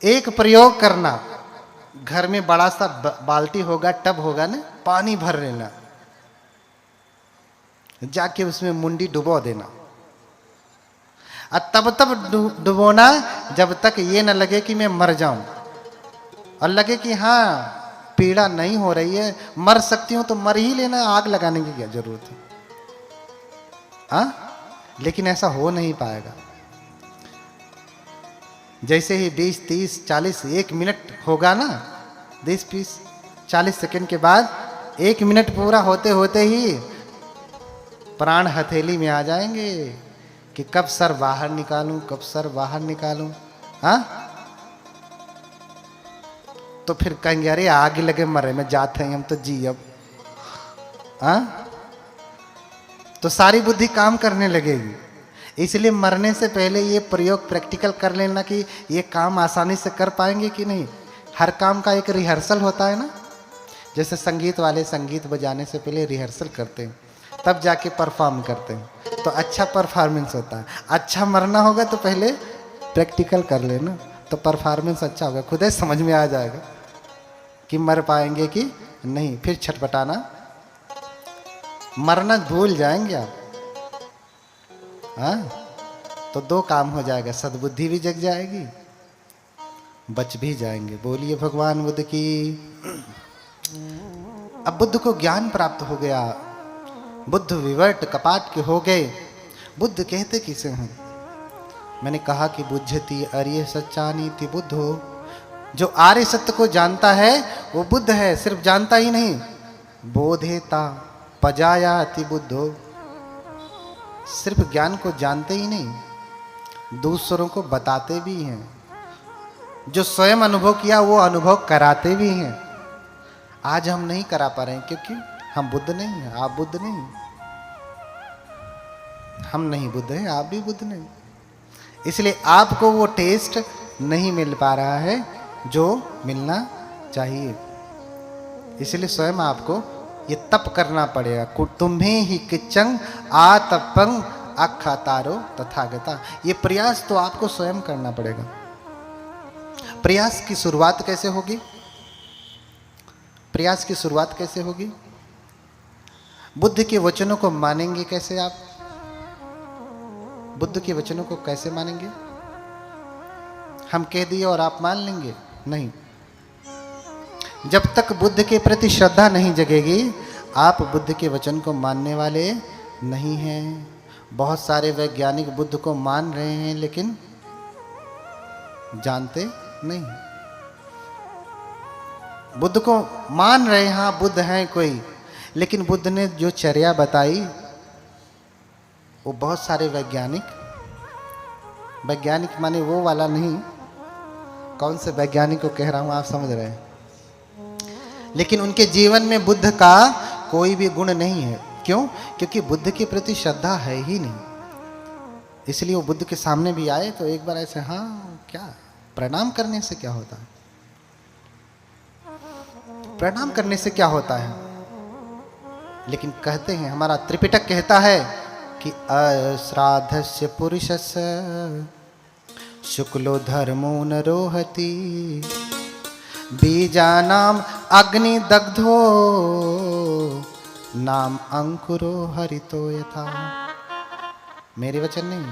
एक प्रयोग करना, घर में बड़ा सा बाल्टी होगा, टब होगा ना, पानी भर लेना, जाके उसमें मुंडी डुबो देना, और तब डुबोना जब तक ये न लगे कि मैं मर जाऊं, और लगे कि हाँ पीड़ा नहीं हो रही है, मर सकती हूं तो मर ही लेना, आग लगाने की क्या जरूरत है। हाँ, लेकिन ऐसा हो नहीं पाएगा। जैसे ही 20, 30, 40, 1 मिनट होगा ना, 20, 20, 40 सेकंड के बाद 1 मिनट पूरा होते होते ही प्राण हथेली में आ जाएंगे कि कब सर बाहर निकालूं, कब सर बाहर निकालूं। हाँ, तो फिर कहेंगे अरे आगे लगे मरे में जाते हैं हम तो जी अब। हाँ, तो सारी बुद्धि काम करने लगेगी। इसलिए मरने से पहले ये प्रयोग प्रैक्टिकल कर लेना कि ये काम आसानी से कर पाएंगे कि नहीं। हर काम का एक रिहर्सल होता है ना, जैसे संगीत वाले संगीत बजाने से पहले रिहर्सल करते हैं, तब जाके परफॉर्म करते हैं, तो अच्छा परफॉर्मेंस होता है। अच्छा मरना होगा तो पहले प्रैक्टिकल कर लेना, तो परफॉर्मेंस अच्छा होगा, खुद ही समझ में आ जाएगा कि मर पाएंगे कि नहीं। फिर छटपटाना, मरना भूल जाएंगे आप। हाँ, तो 2 काम हो जाएगा, सद्बुद्धि भी जग जाएगी, बच भी जाएंगे। बोलिए भगवान बुद्ध की। अब बुद्ध को ज्ञान प्राप्त हो गया, बुद्ध विवर्त कपाट के हो गए। बुद्ध कहते किसे हैं? मैंने कहा कि बुद्धति आर्य सच्चानीति बुद्धो। जो आर्य सत्य को जानता है वो बुद्ध है। सिर्फ जानता ही नहीं, बोधेता पजायाति बुद्धो। सिर्फ ज्ञान को जानते ही नहीं, दूसरों को बताते भी हैं। जो स्वयं अनुभव किया वो अनुभव कराते भी हैं। आज हम नहीं करा पा रहे हैं क्योंकि हम बुद्ध नहीं हैं, आप बुद्ध नहीं, हम नहीं बुद्ध हैं, आप भी बुद्ध नहीं। इसलिए आपको वो टेस्ट नहीं मिल पा रहा है जो मिलना चाहिए। इसलिए स्वयं आपको ये तप करना पड़ेगा। तुम्हें ही किचंग आतपंग अखातारो तथागता। ये प्रयास तो आपको स्वयं करना पड़ेगा। प्रयास की शुरुआत कैसे होगी? प्रयास की शुरुआत कैसे होगी? बुद्ध के वचनों को मानेंगे कैसे आप? बुद्ध के वचनों को कैसे मानेंगे? हम कह दिए और आप मान लेंगे? नहीं। जब तक बुद्ध के प्रति श्रद्धा नहीं जगेगी, आप बुद्ध के वचन को मानने वाले नहीं हैं। बहुत सारे वैज्ञानिक बुद्ध को मान रहे हैं लेकिन जानते नहीं। बुद्ध को मान रहे हैं, हाँ बुद्ध हैं कोई, लेकिन बुद्ध ने जो चर्या बताई वो बहुत सारे वैज्ञानिक माने वो वाला नहीं, कौन से वैज्ञानिक को कह रहा हूं आप समझ रहे हैं, लेकिन उनके जीवन में बुद्ध का कोई भी गुण नहीं है। क्यों? क्योंकि बुद्ध के प्रति श्रद्धा है ही नहीं। इसलिए वो बुद्ध के सामने भी आए तो एक बार ऐसे, हाँ क्या प्रणाम करने से क्या होता है? प्रणाम करने से क्या होता है? लेकिन कहते हैं, हमारा त्रिपिटक कहता है कि अश्राद्धस्य पुरुषस्य शुक्लो धर्मो न रोहति बीजानाम अग्नि दग्धो नाम अंकुरो हरितो यथा। मेरे वचन नहीं।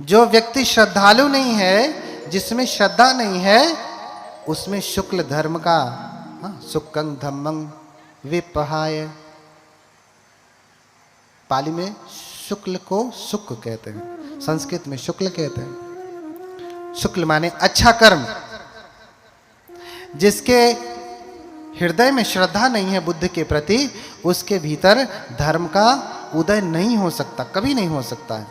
जो व्यक्ति श्रद्धालु नहीं है, जिसमें श्रद्धा नहीं है, उसमें शुक्ल धर्म का सुक्कं धम्मं विपहाय। पाली में शुक्ल को सुख कहते हैं, संस्कृत में शुक्ल कहते हैं। शुक्ल माने अच्छा कर्म। जिसके हृदय में श्रद्धा नहीं है बुद्ध के प्रति, उसके भीतर धर्म का उदय नहीं हो सकता, कभी नहीं हो सकता है।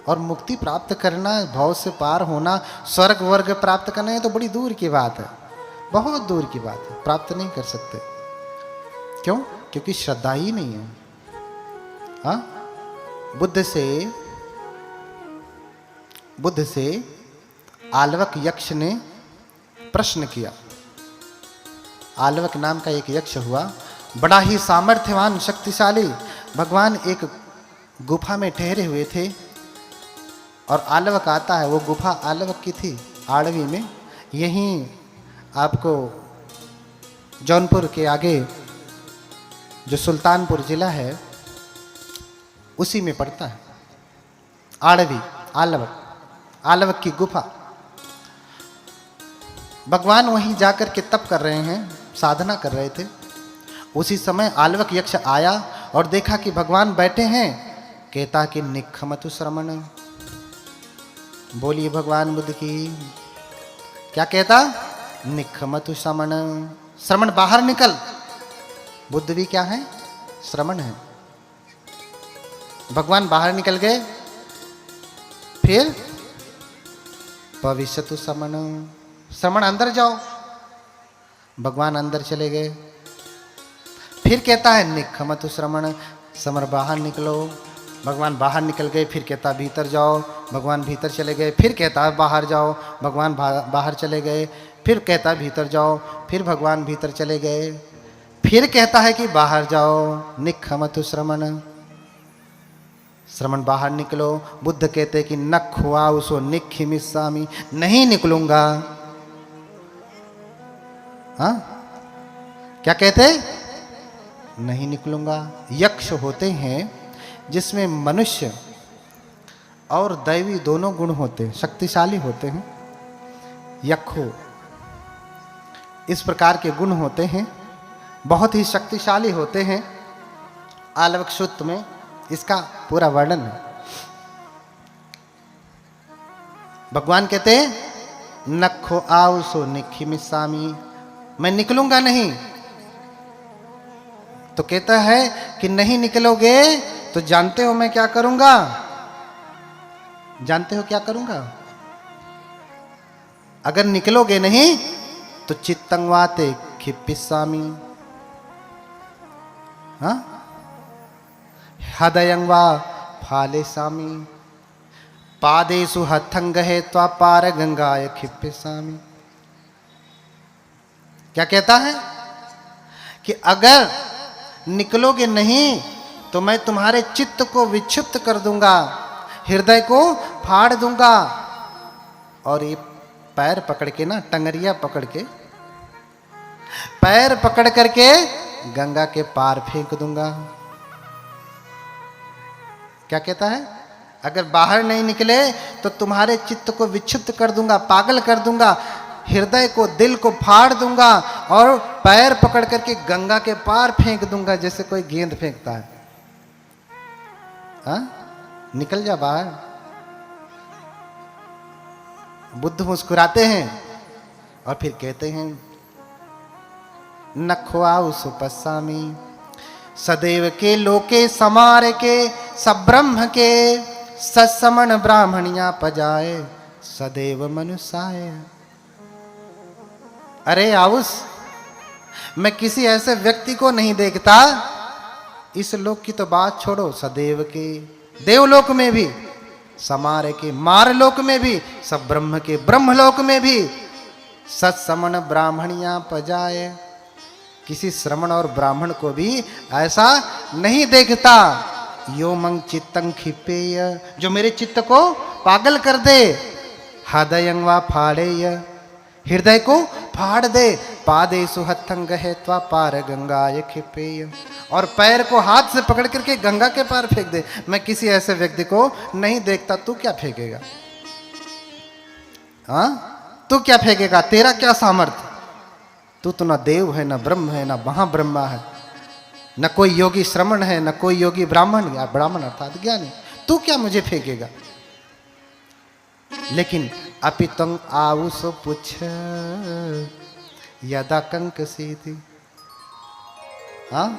और मुक्ति प्राप्त करना, भव से पार होना, स्वर्ग वर्ग प्राप्त करना, ये तो बड़ी दूर की बात है, बहुत दूर की बात है, प्राप्त नहीं कर सकते। क्यों? क्योंकि श्रद्धा ही नहीं है। हाँ, बुद्ध से आलवक यक्ष ने प्रश्न किया। आलवक नाम का एक यक्ष हुआ, बड़ा ही सामर्थ्यवान शक्तिशाली। भगवान एक गुफा में ठहरे हुए थे और आलवक आता है। वो गुफा आलवक की थी, आड़वी में, यहीं आपको जौनपुर के आगे जो सुल्तानपुर जिला है उसी में पड़ता है। आड़वी, आलवक, आलवक की गुफा। भगवान वहीं जाकर के तप कर रहे हैं, साधना कर रहे थे। उसी समय आलवक यक्ष आया और देखा कि भगवान बैठे हैं। कहता कि निखमतु श्रमण, बोलिए भगवान बुद्ध की। क्या कहता? निखमतु श्रमण, श्रमण बाहर निकल। बुद्ध भी क्या है? श्रमण है। भगवान बाहर निकल गए। फिर भविष्यतु श्रमण, श्रमण अंदर जाओ। भगवान अंदर चले गए। फिर कहता है निखमतु श्रमण, श्रमण बाहर निकलो। भगवान बाहर निकल गए। फिर कहता भीतर जाओ। भगवान भीतर चले गए। फिर कहता बाहर जाओ। भगवान बाहर चले गए। फिर कहता भीतर जाओ। फिर भगवान भीतर चले गए। फिर कहता है कि बाहर जाओ। निखमतु श्रमण, श्रमण बाहर निकलो। बुद्ध कहते कि न खुआ उसो निखिमिस्सामी, नहीं निकलूंगा। हाँ, क्या कहते? नहीं निकलूंगा। यक्ष होते हैं जिसमें मनुष्य और दैवी दोनों गुण होते हैं, शक्तिशाली होते हैं। यक्षो इस प्रकार के गुण होते हैं, बहुत ही शक्तिशाली होते हैं। आलवक सूत्र में इसका पूरा वर्णन है। भगवान कहते हैं नखो आओ सो निखिमिस्सामी, मैं निकलूंगा नहीं। तो कहता है कि नहीं निकलोगे तो जानते हो मैं क्या करूंगा? जानते हो क्या करूंगा? अगर निकलोगे नहीं तो चित्तंगवाते खिप्पिस्सामी, हाँ, हृदयंगवा फालेसामी, पादेषु हथंग है त्वा पार गंगाय खिप्पिस्सामी। क्या कहता है कि अगर निकलोगे नहीं तो मैं तुम्हारे चित्त को विक्षिप्त कर दूंगा, हृदय को फाड़ दूंगा, और ये पैर पकड़ के ना, टंगरिया पकड़ के, पैर पकड़ करके गंगा के पार फेंक दूंगा। क्या कहता है? अगर बाहर नहीं निकले तो तुम्हारे चित्त को विक्षिप्त कर दूंगा, पागल कर दूंगा, हृदय को, दिल को फाड़ दूंगा और पैर पकड़ करके गंगा के पार फेंक दूंगा, जैसे कोई गेंद फेंकता है। हाँ, निकल जा बाहर। बुद्ध मुस्कुराते हैं और फिर कहते हैं नखवाउ सुपस्सामी, सदैव के लोके समार के सब्रह्म के सत्समण ब्राह्मणिया पजाए सदैव मनुष्याय। अरे आउस, मैं किसी ऐसे व्यक्ति को नहीं देखता, इस लोक की तो बात छोड़ो, सदैव के देवलोक में भी, समार के मारलोक में भी, सब ब्रह्म के ब्रह्मलोक में भी सत्समण ब्राह्मणिया पजाए, किसी श्रमण और ब्राह्मण को भी ऐसा नहीं देखता। यो मंग चित्तं खिपेय, जो मेरे चित्त को पागल कर दे, हृदयंगवा फाड़ेय, हृदय को फाड़ दे, पादेषु हथंग है त्वा पार गंगाय खिपेय, और पैर को हाथ से पकड़ करके गंगा के पार फेंक दे। मैं किसी ऐसे व्यक्ति को नहीं देखता। तू क्या फेंकेगा? हाँ, तू क्या फेंकेगा? तेरा क्या सामर्थ्य? तू तो ना देव है, ना ब्रह्म है, ना महाब्रह्मा है, न कोई योगी श्रमण है, न कोई योगी ब्राह्मण, या ब्राह्मण अर्थात ज्ञानी। तू क्या मुझे फेंकेगा? लेकिन अपितंग आउस पुछ यदा कंक सीधी। हाँ,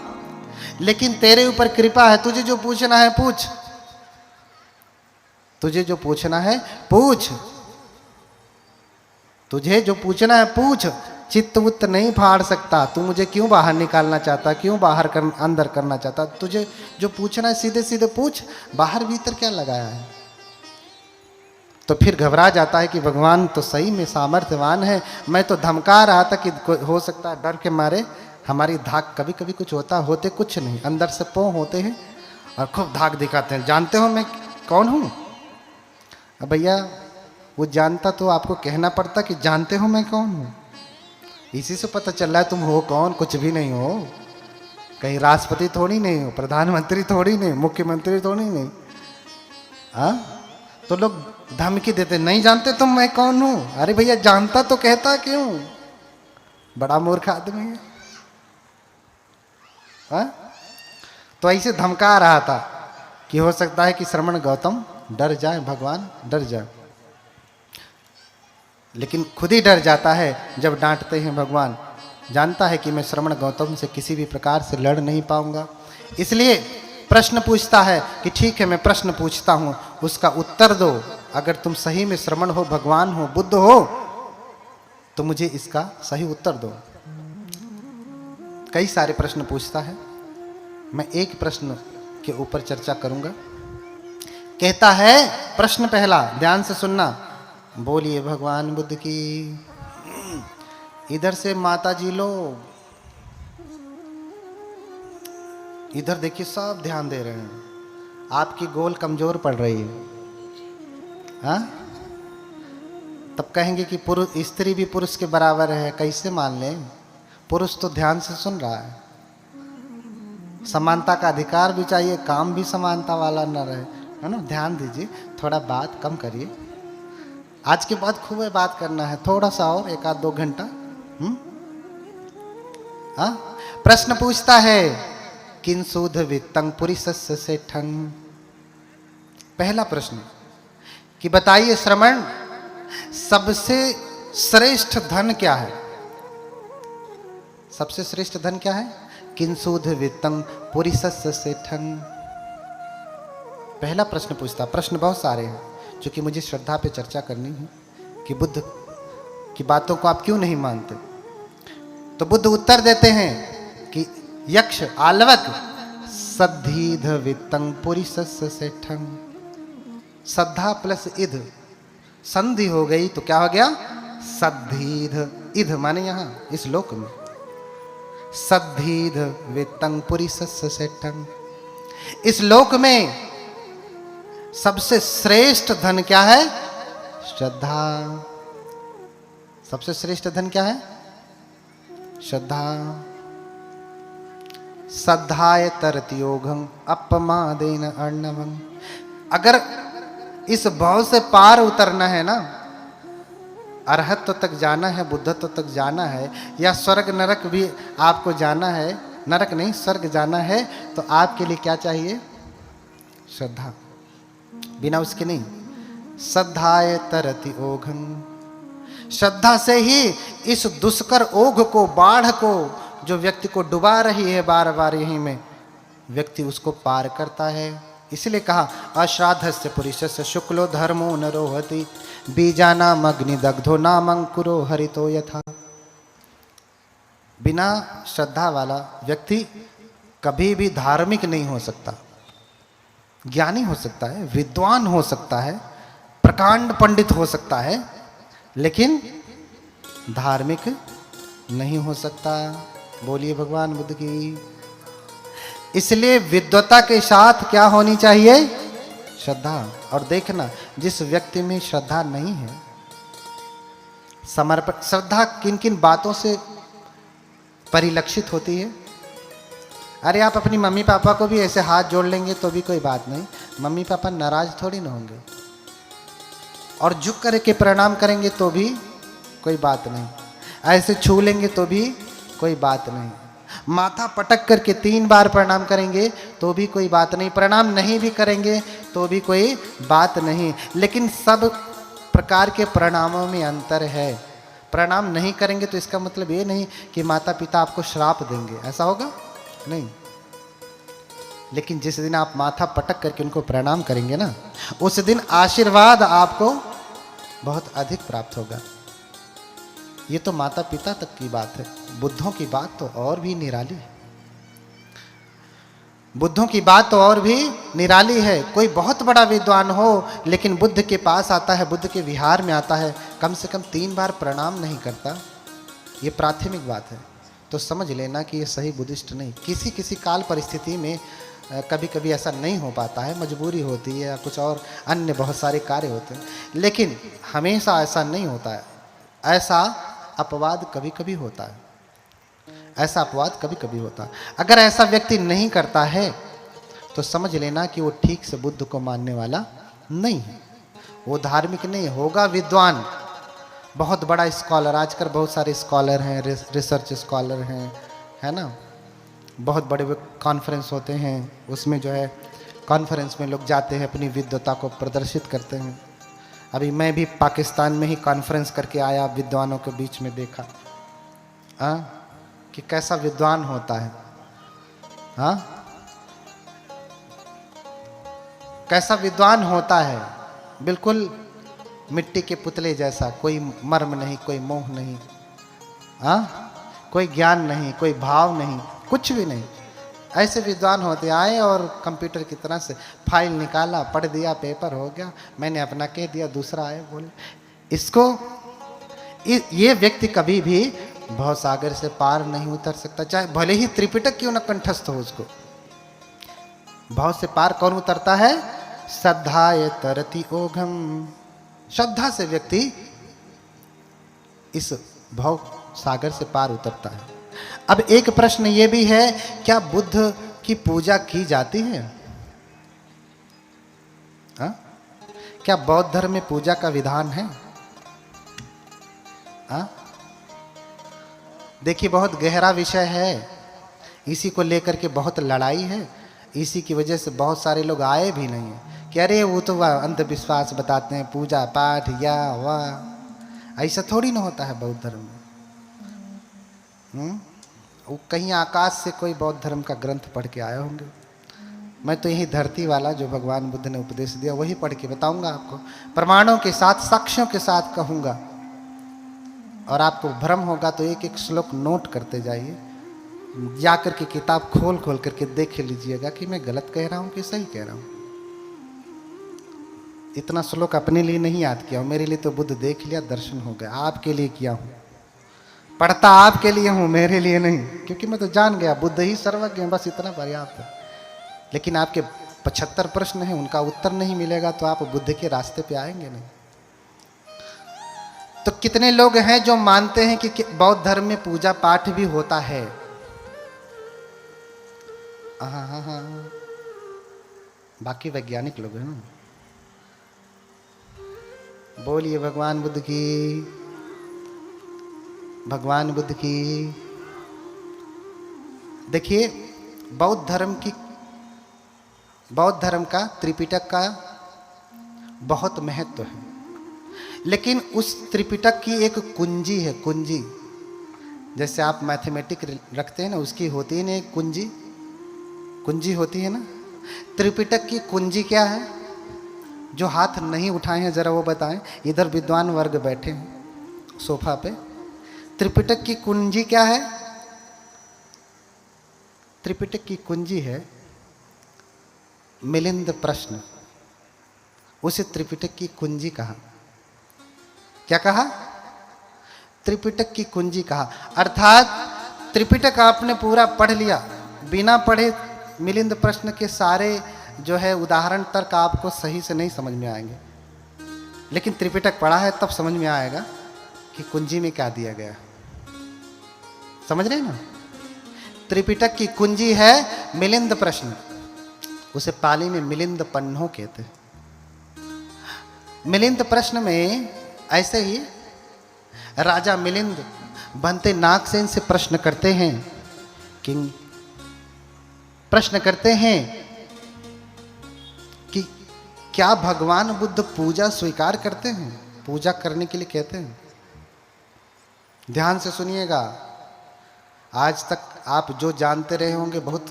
लेकिन तेरे ऊपर कृपा है, तुझे जो पूछना है पूछ, तुझे जो पूछना है पूछ, तुझे जो पूछना है पूछ। चित्त उत्त नहीं फाड़ सकता। तू मुझे क्यों बाहर निकालना चाहता, क्यों बाहर अंदर करना चाहता? तुझे जो पूछना है सीधे सीधे पूछ, बाहर भीतर क्या लगाया है? तो फिर घबरा जाता है कि भगवान तो सही में सामर्थ्यवान है। मैं तो धमका रहा था कि हो सकता है डर के मारे हमारी धाक, कभी कभी कुछ होता, होते कुछ नहीं, अंदर से पौ होते हैं और खूब धाक दिखाते हैं। जानते हो मैं कौन हूँ? अब भैया वो जानता तो आपको कहना पड़ता कि जानते हो मैं कौन हूँ। इसी से पता चल रहा है तुम हो कौन, कुछ भी नहीं हो। कहीं राष्ट्रपति थोड़ी नहीं हो, प्रधानमंत्री थोड़ी नहीं, मुख्यमंत्री थोड़ी नहीं। हाँ, तो लोग धमकी देते, नहीं जानते तुम मैं कौन हूँ। अरे भैया जानता तो कहता क्यों, बड़ा मूर्ख आदमी है। हाँ? तो ऐसे धमका रहा था कि हो सकता है कि श्रमण गौतम डर जाए, भगवान डर जाए। लेकिन खुद ही डर जाता है जब डांटते हैं भगवान। जानता है कि मैं श्रमण गौतम से किसी भी प्रकार से लड़ नहीं पाऊंगा, इसलिए प्रश्न पूछता है कि ठीक है मैं प्रश्न पूछता हूं, उसका उत्तर दो। अगर तुम सही में श्रमण हो, भगवान हो, बुद्ध हो, तो मुझे इसका सही उत्तर दो। कई सारे प्रश्न पूछता है, मैं एक प्रश्न के ऊपर चर्चा करूंगा। कहता है प्रश्न पहला, ध्यान से सुनना, बोलिए भगवान बुद्ध की। इधर से माता जी लोग, इधर देखिए सब ध्यान दे रहे हैं। आपकी गोल कमजोर पड़ रही है। हाँ, तब कहेंगे कि पुरुष, स्त्री भी पुरुष के बराबर है, कैसे मान लें? पुरुष तो ध्यान से सुन रहा है। समानता का अधिकार भी चाहिए, काम भी समानता वाला न रहे, है ना। ध्यान दीजिए, थोड़ा बात कम करिए। आज के बाद खूब बात करना है, थोड़ा सा और 1-2 घंटा। हाँ, प्रश्न पूछता है, किंसुध वित्तं पुरिसस्य सेठं। पहला प्रश्न कि बताइए श्रमण, सबसे श्रेष्ठ धन क्या है? सबसे श्रेष्ठ धन क्या है? किंसुध वित्तं पुरिसस्य सेठं। पहला प्रश्न पूछता। प्रश्न बहुत सारे हैं, क्योंकि मुझे श्रद्धा पे चर्चा करनी है कि बुद्ध की बातों को आप क्यों नहीं मानते। तो बुद्ध उत्तर देते हैं कि यक्ष आलवक सद्धीध वित्तं पुरिसस्य सेठं। सद्धा प्लस इध संधि हो गई तो क्या हो गया? सद्धीध। इध माने यहां इस लोक में, सद्धीध वित्तं पुरिसस्य सेठं। इस लोक में सबसे श्रेष्ठ धन क्या है? श्रद्धा। सबसे श्रेष्ठ धन क्या है? श्रद्धा। श्रद्धाय तरति योगं अपमादेन अर्णवं। अगर इस भाव से पार उतरना है ना, अरहत्व तक जाना है, बुद्धत्व तक जाना है, या स्वर्ग नरक भी आपको जाना है, नरक नहीं स्वर्ग जाना है, तो आपके लिए क्या चाहिए? श्रद्धा। बिना उसके नहीं। श्रद्धाय तरति ओघं। श्रद्धा से ही इस दुष्कर ओघ को, बाढ़ को, जो व्यक्ति को डुबा रही है बार बार यहीं में, व्यक्ति उसको पार करता है। इसलिए कहा अश्राद्धस्य पुरुषस्य शुक्लो धर्मो न रोहति बीजानाम अग्निदग्धो नामंकुरो हरितो यथा। बिना श्रद्धा वाला व्यक्ति कभी भी धार्मिक नहीं हो सकता। ज्ञानी हो सकता है, विद्वान हो सकता है, प्रकांड पंडित हो सकता है, लेकिन धार्मिक नहीं हो सकता। बोलिए भगवान बुद्ध की। इसलिए विद्वता के साथ क्या होनी चाहिए? श्रद्धा। और देखना, जिस व्यक्ति में श्रद्धा नहीं है, समर्पण। श्रद्धा किन किन बातों से परिलक्षित होती है? अरे आप अपनी मम्मी पापा को भी ऐसे हाथ जोड़ लेंगे तो भी कोई बात नहीं, मम्मी पापा नाराज थोड़ी ना होंगे। और झुक करके प्रणाम करेंगे तो भी कोई बात नहीं, ऐसे छू लेंगे तो भी कोई बात नहीं, माथा पटक करके 3 बार प्रणाम करेंगे तो भी कोई बात नहीं, प्रणाम नहीं भी करेंगे तो भी कोई बात नहीं। लेकिन सब प्रकार के प्रणामों में अंतर है। प्रणाम नहीं करेंगे तो इसका मतलब ये नहीं कि माता पिता आपको श्राप देंगे, ऐसा होगा नहीं। लेकिन जिस दिन आप माथा पटक करके उनको प्रणाम करेंगे ना, उस दिन आशीर्वाद आपको बहुत अधिक प्राप्त होगा। ये तो माता पिता तक की बात है, बुद्धों की बात तो और भी निराली है। बुद्धों की बात तो और भी निराली है। कोई बहुत बड़ा विद्वान हो लेकिन बुद्ध के पास आता है, बुद्ध के विहार में आता है, कम से कम 3 बार प्रणाम नहीं करता, ये प्राथमिक बात है, तो समझ लेना कि ये सही बुद्धिस्ट नहीं। किसी किसी काल परिस्थिति में कभी कभी ऐसा नहीं हो पाता है, मजबूरी होती है या कुछ और अन्य बहुत सारे कार्य होते हैं, लेकिन हमेशा ऐसा नहीं होता है। ऐसा अपवाद कभी कभी होता है, ऐसा अपवाद कभी कभी होता है। अगर ऐसा व्यक्ति नहीं करता है तो समझ लेना कि वो ठीक से बुद्ध को मानने वाला नहीं है, वो धार्मिक नहीं होगा, विद्वान, बहुत बड़ा स्कॉलर। आजकल बहुत सारे स्कॉलर हैं, रिसर्च स्कॉलर हैं, है ना, बहुत बड़े कॉन्फ्रेंस होते हैं, उसमें जो है कॉन्फ्रेंस में लोग जाते हैं, अपनी विद्वता को प्रदर्शित करते हैं। अभी मैं भी पाकिस्तान में ही कॉन्फ्रेंस करके आया, विद्वानों के बीच में देखा कि कैसा विद्वान होता है, कैसा विद्वान होता है, बिल्कुल मिट्टी के पुतले जैसा, कोई मर्म नहीं, कोई मोह नहीं, कोई ज्ञान नहीं, कोई भाव नहीं, कुछ भी नहीं। ऐसे विद्वान होते आए और कंप्यूटर की तरह से फाइल निकाला, पढ़ दिया, पेपर हो गया, मैंने अपना कह दिया, दूसरा आए बोले। इसको ये व्यक्ति कभी भी भव सागर से पार नहीं उतर सकता, चाहे भले ही त्रिपिटक क्यों न कंठस्थ हो। उसको भव से पार कौन उतरता है? श्रद्धाये तरति ओघम। श्रद्धा से व्यक्ति इस भव सागर से पार उतरता है। अब एक प्रश्न ये भी है, क्या बुद्ध की पूजा की जाती है? क्या बौद्ध धर्म में पूजा का विधान है? देखिए, बहुत गहरा विषय है, इसी को लेकर के बहुत लड़ाई है। इसी की वजह से बहुत सारे लोग आए भी नहीं है कि अरे वो तो वह अंधविश्वास बताते हैं, पूजा पाठ या वाह। ऐसा थोड़ी ना होता है बौद्ध धर्म में। वो कहीं आकाश से कोई बौद्ध धर्म का ग्रंथ पढ़ के आए होंगे। मैं तो यही धरती वाला जो भगवान बुद्ध ने उपदेश दिया वही पढ़ के बताऊंगा आपको, प्रमाणों के साथ, साक्ष्यों के साथ कहूंगा। और आपको भ्रम होगा तो एक एक श्लोक नोट करते जाइए, जाकर के किताब खोल खोल करके देख लीजिएगा कि मैं गलत कह रहा हूं कि सही कह रहा हूं। इतना श्लोक अपने लिए नहीं याद किया हूं, मेरे लिए तो बुद्ध देख लिया, दर्शन हो गया। आपके लिए किया हूं, पढ़ता आपके लिए हूं, मेरे लिए नहीं, क्योंकि मैं तो जान गया बुद्ध ही सर्वज्ञ है, बस इतना पर्याप्त है। लेकिन आपके 75 प्रश्न हैं, उनका उत्तर नहीं मिलेगा तो आप बुद्ध के रास्ते पे आएंगे नहीं। तो कितने लोग हैं जो मानते हैं कि बौद्ध धर्म में पूजा पाठ भी होता है? हाँ, बाकी वैज्ञानिक लोग हैं ना। बोलिए भगवान बुद्ध की, भगवान बुद्ध की। देखिए, बौद्ध धर्म का, त्रिपिटक का बहुत महत्व है, लेकिन उस त्रिपिटक की एक कुंजी है, कुंजी। जैसे आप मैथमेटिक रखते हैं ना, उसकी होती है ना एक कुंजी, कुंजी होती है ना। त्रिपिटक की कुंजी क्या है? जो हाथ नहीं उठाए हैं जरा वो बताएं। इधर विद्वान वर्ग बैठे हैं सोफा पे। त्रिपिटक की कुंजी क्या है? त्रिपिटक की कुंजी है मिलिंद प्रश्न। उसे त्रिपिटक की कुंजी कहा। क्या कहा? त्रिपिटक की कुंजी कहा। अर्थात त्रिपिटक आपने पूरा पढ़ लिया, बिना पढ़े मिलिंद प्रश्न के सारे जो है उदाहरण तक आपको सही से नहीं समझ में आएंगे, लेकिन त्रिपिटक पढ़ा है तब समझ में आएगा कि कुंजी में क्या दिया गया। समझ रहे हैं ना? त्रिपिटक की कुंजी है मिलिंद प्रश्न, उसे पाली में मिलिंद पन्नो कहते हैं। मिलिंद प्रश्न में ऐसे ही राजा मिलिंद बनते नागसेन से प्रश्न करते हैं, किंग प्रश्न करते हैं कि क्या भगवान बुद्ध पूजा स्वीकार करते हैं? पूजा करने के लिए कहते हैं। ध्यान से सुनिएगा, आज तक आप जो जानते रहे होंगे, बहुत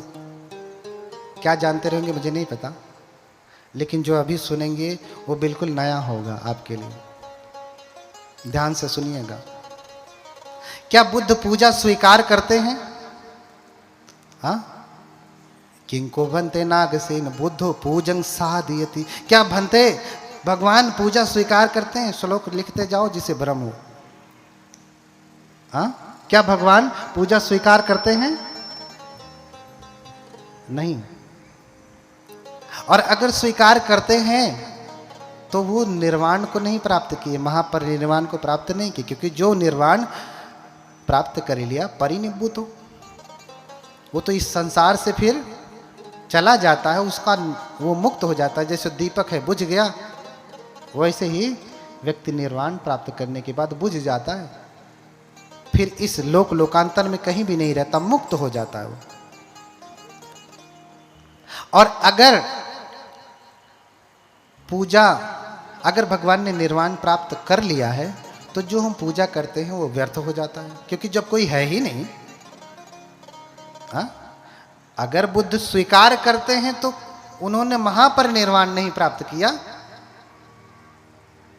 क्या जानते रहेंगे मुझे नहीं पता, लेकिन जो अभी सुनेंगे वो बिल्कुल नया होगा आपके लिए। ध्यान से सुनिएगा। क्या बुद्ध पूजा स्वीकार करते हैं? हाँ, किंको भंते नागसेन बुद्धो पूजन साधयति। क्या भंते भगवान पूजा स्वीकार करते हैं? श्लोक लिखते जाओ जिसे भ्रम हो। हाँ, क्या भगवान पूजा स्वीकार करते हैं? नहीं। और अगर स्वीकार करते हैं तो वो निर्वाण को नहीं प्राप्त किए, महापरिनिर्वाण को प्राप्त नहीं किए, क्योंकि जो निर्वाण प्राप्त कर लिया परिनिब्बुत हो, वो तो इस संसार से फिर चला जाता है, उसका वो मुक्त हो जाता है। जैसे दीपक है बुझ गया, वैसे ही व्यक्ति निर्वाण प्राप्त करने के बाद बुझ जाता है, फिर इस लोकांतर में कहीं भी नहीं रहता, मुक्त हो जाता है वो। और अगर पूजा, अगर भगवान ने निर्वाण प्राप्त कर लिया है तो जो हम पूजा करते हैं वो व्यर्थ हो जाता है, क्योंकि जब कोई है ही नहीं। अगर बुद्ध स्वीकार करते हैं तो उन्होंने महापरिनिर्वाण नहीं प्राप्त किया,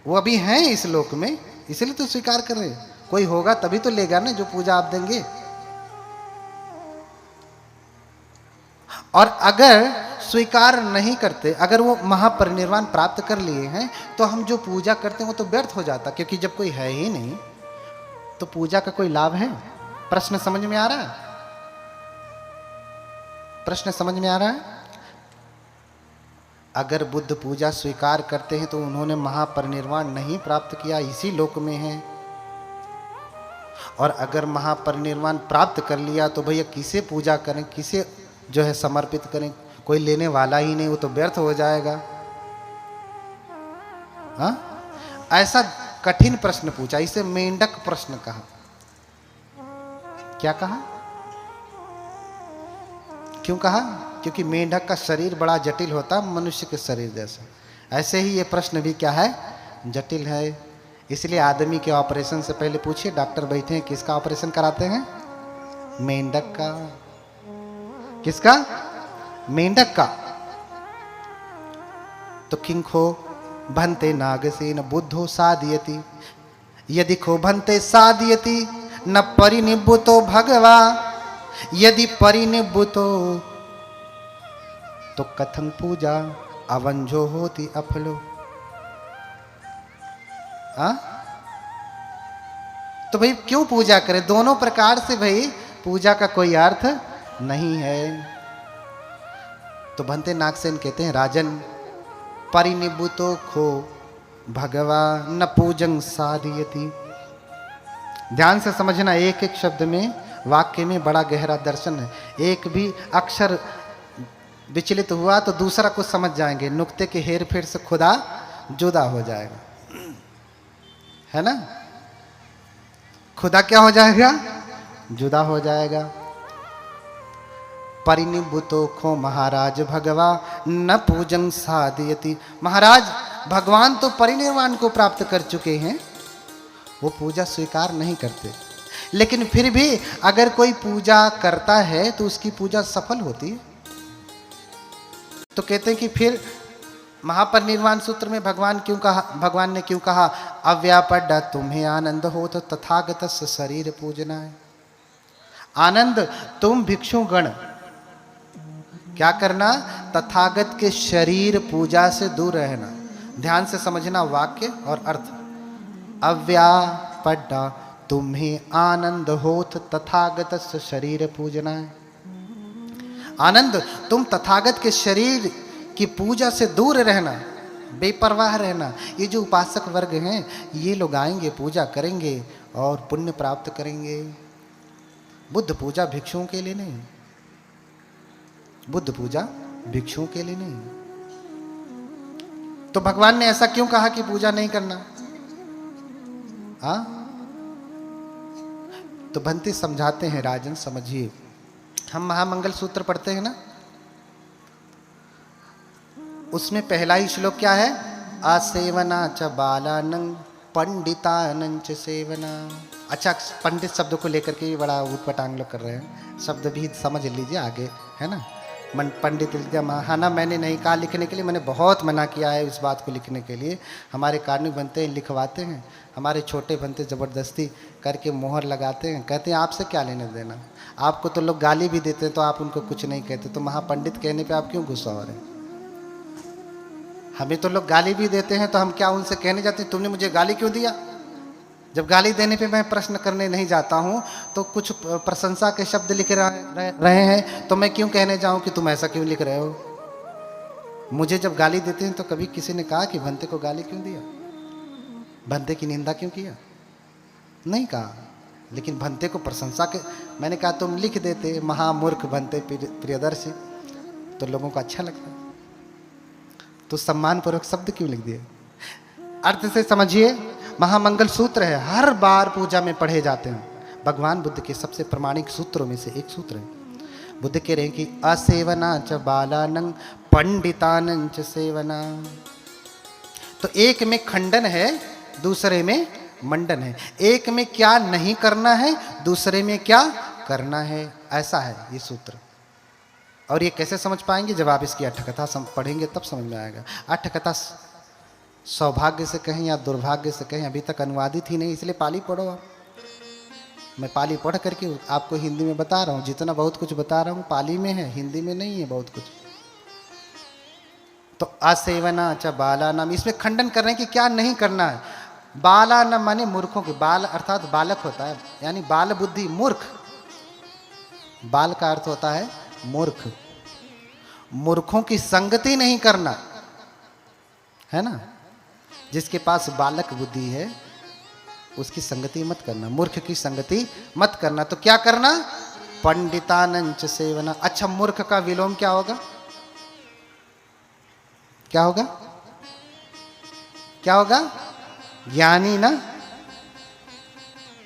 वो अभी हैं इस लोक में, इसलिए तो स्वीकार कर रहे हैं। कोई होगा तभी तो लेगा ना जो पूजा आप देंगे। और अगर स्वीकार नहीं करते, अगर वो महापरिनिर्वाण प्राप्त कर लिए हैं, तो हम जो पूजा करते हैं वो तो व्यर्थ हो जाता, क्योंकि जब कोई है ही नहीं तो पूजा का कोई लाभ है? प्रश्न समझ में आ रहा है? प्रश्न समझ में आ रहा है? अगर बुद्ध पूजा स्वीकार करते हैं तो उन्होंने महापरिनिर्वाण नहीं प्राप्त किया, इसी लोक में है। और अगर महापरिनिर्वाण प्राप्त कर लिया तो भैया किसे पूजा करें, किसे जो है समर्पित करें? कोई लेने वाला ही नहीं, वो तो व्यर्थ हो जाएगा। ऐसा कठिन प्रश्न पूछा, इसे मेंढक प्रश्न कहा। क्या कहा? क्यों कहा? क्योंकि मेंढक का शरीर बड़ा जटिल होता, मनुष्य के शरीर जैसा। ऐसे ही ये प्रश्न भी क्या है? जटिल है। इसलिए आदमी के ऑपरेशन से पहले पूछिए, डॉक्टर बैठे हैं, किसका ऑपरेशन कराते हैं? मेंढक का। किसका? मेंढक का। तो किंखो भन्ते नागसेन बुद्धो साधयति, यदि खो भन्ते साधयति न परिनिब्बुतो भगवा, यदि परिनिब्बुतो तो कथं पूजा अवंजो होती अफलो। तो भाई क्यों पूजा करें? दोनों प्रकार से भाई पूजा का कोई अर्थ नहीं है। तो भन्ते नागसेन कहते हैं, राजन परिनिब्बुतो खो भगवा न पूजन साधयति। ध्यान से समझना, एक एक शब्द में, वाक्य में बड़ा गहरा दर्शन है। एक भी अक्षर विचलित हुआ तो दूसरा कुछ समझ जाएंगे, नुक्ते के हेर फेर से खुदा जुदा हो जाएगा, है ना? खुदा क्या हो जाएगा? जुदा हो जाएगा। परिनिब्बुतो खो महाराज भगवा न पूजन साधयति। महाराज भगवान तो परिनिर्वाण को प्राप्त कर चुके हैं, वो पूजा स्वीकार नहीं करते, लेकिन फिर भी अगर कोई पूजा करता है तो उसकी पूजा सफल होती है। तो कहते हैं कि फिर महापरिनिर्वाण सूत्र में भगवान ने क्यों कहा अव्यापड्डा तुम्हें आनंद हो तो तथागत शरीर पूजना है। आनंद तुम भिक्षु गण क्या करना? तथागत के शरीर पूजा से दूर रहना। ध्यान से समझना वाक्य और अर्थ। अव्यापड्डा तुम्हें आनंद होत तथागत शरीर पूजना है। आनंद तुम तथागत के शरीर की पूजा से दूर रहना, बेपरवाह रहना। ये जो उपासक वर्ग हैं ये लोग आएंगे, पूजा करेंगे और पुण्य प्राप्त करेंगे। बुद्ध पूजा भिक्षुओं के लिए नहीं, बुद्ध पूजा भिक्षुओं के लिए नहीं। तो भगवान ने ऐसा क्यों कहा कि पूजा नहीं करना? तो भंते समझाते हैं, राजन समझिए, हम महामंगल सूत्र पढ़ते हैं ना, उसमें पहला ही श्लोक क्या है? असेवना च बालानंग पंडितानंग च सेवना। अच्छा, पंडित शब्द को लेकर के बड़ा उटपटांग लोग कर रहे हैं, शब्द भी समझ लीजिए आगे, है ना? पंडित है ना, मैंने नहीं कहा लिखने के लिए, मैंने बहुत मना किया है इस बात को लिखने के लिए। हमारे कार्मिक बनते हैं, लिखवाते हैं, हमारे छोटे बनते ज़बरदस्ती करके मोहर लगाते हैं, कहते हैं आपसे क्या लेने देना। आपको तो लोग गाली भी देते हैं तो आप उनको कुछ नहीं कहते, तो महापंडित कहने पे आप क्यों गुस्सा हो रहे हैं? हमें तो लोग गाली भी देते हैं तो हम क्या उनसे कहने जाते हैं तुमने मुझे गाली क्यों दिया? जब गाली देने पे मैं प्रश्न करने नहीं जाता हूँ तो कुछ प्रशंसा के शब्द लिख रहे हैं तो मैं क्यों कहने जाऊँ कि तुम ऐसा क्यों लिख रहे हो? मुझे जब गाली देते हैं तो कभी किसी ने कहा कि भंते को गाली क्यों दिया, भंते की निंदा क्यों किया? नहीं कहा। लेकिन भंते को प्रशंसा के मैंने कहा तुम लिख देते महामूर्ख भंते प्रियदर्शी, तो लोगों को अच्छा लगता। तो सम्मानपूर्वक शब्द क्यों लिख दिए? अर्थ से समझिए, महामंगल सूत्र है, हर बार पूजा में पढ़े जाते हैं। भगवान बुद्ध के सबसे प्रमाणिक सूत्रों में से एक सूत्र है। बुद्ध कह रहे हैं कि असेवना च बालानंग पंडितानं च सेवना। तो एक में खंडन है, दूसरे में मंडन है। एक में क्या नहीं करना है, दूसरे में क्या करना है, ऐसा है ये सूत्र। और ये कैसे समझ पाएंगे? जब आप इसकी अट्ठकथा पढ़ेंगे तब समझ में आएगा। अट्ठकथा सौभाग्य से कहें या दुर्भाग्य से कहें अभी तक अनुवादित ही नहीं, इसलिए पाली पढ़ो आप। मैं पाली पढ़ करके आपको हिंदी में बता रहा हूँ। जितना बहुत कुछ बता रहा हूँ पाली में है, हिंदी में नहीं है बहुत कुछ। तो असेवना च बालानाम, इसमें खंडन कर रहे हैं कि क्या नहीं करना है। बालानाम माने मूर्खों के, बाल अर्थात बालक होता है, यानी बाल बुद्धि मूर्ख। बाल का अर्थ होता है मूर्ख। मूर्खों की संगति नहीं करना है ना। जिसके पास बालक बुद्धि है उसकी संगति मत करना, मूर्ख की संगति मत करना। तो क्या करना? पंडितानं च सेवना। अच्छा, मूर्ख का विलोम क्या होगा? क्या होगा? क्या होगा? ज्ञानी ना।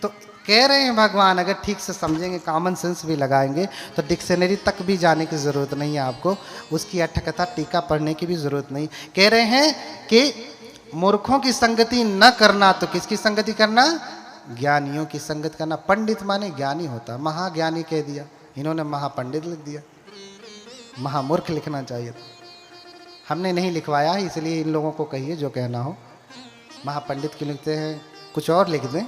तो कह रहे हैं भगवान, अगर ठीक से समझेंगे, कॉमन सेंस भी लगाएंगे, तो डिक्शनरी तक भी जाने की जरूरत नहीं है आपको, उसकी अट्ठकथा टीका पढ़ने की भी जरूरत नहीं। कह रहे हैं कि मूर्खों की संगति न करना, तो किसकी संगति करना? ज्ञानियों की संगति करना। पंडित माने ज्ञानी होता, महाज्ञानी कह दिया, इन्होंने महापंडित लिख दिया। महामूर्ख लिखना चाहिए था, हमने नहीं लिखवाया है, इसलिए इन लोगों को कहिए जो कहना हो। महापंडित क्यों लिखते हैं? कुछ और लिख दें।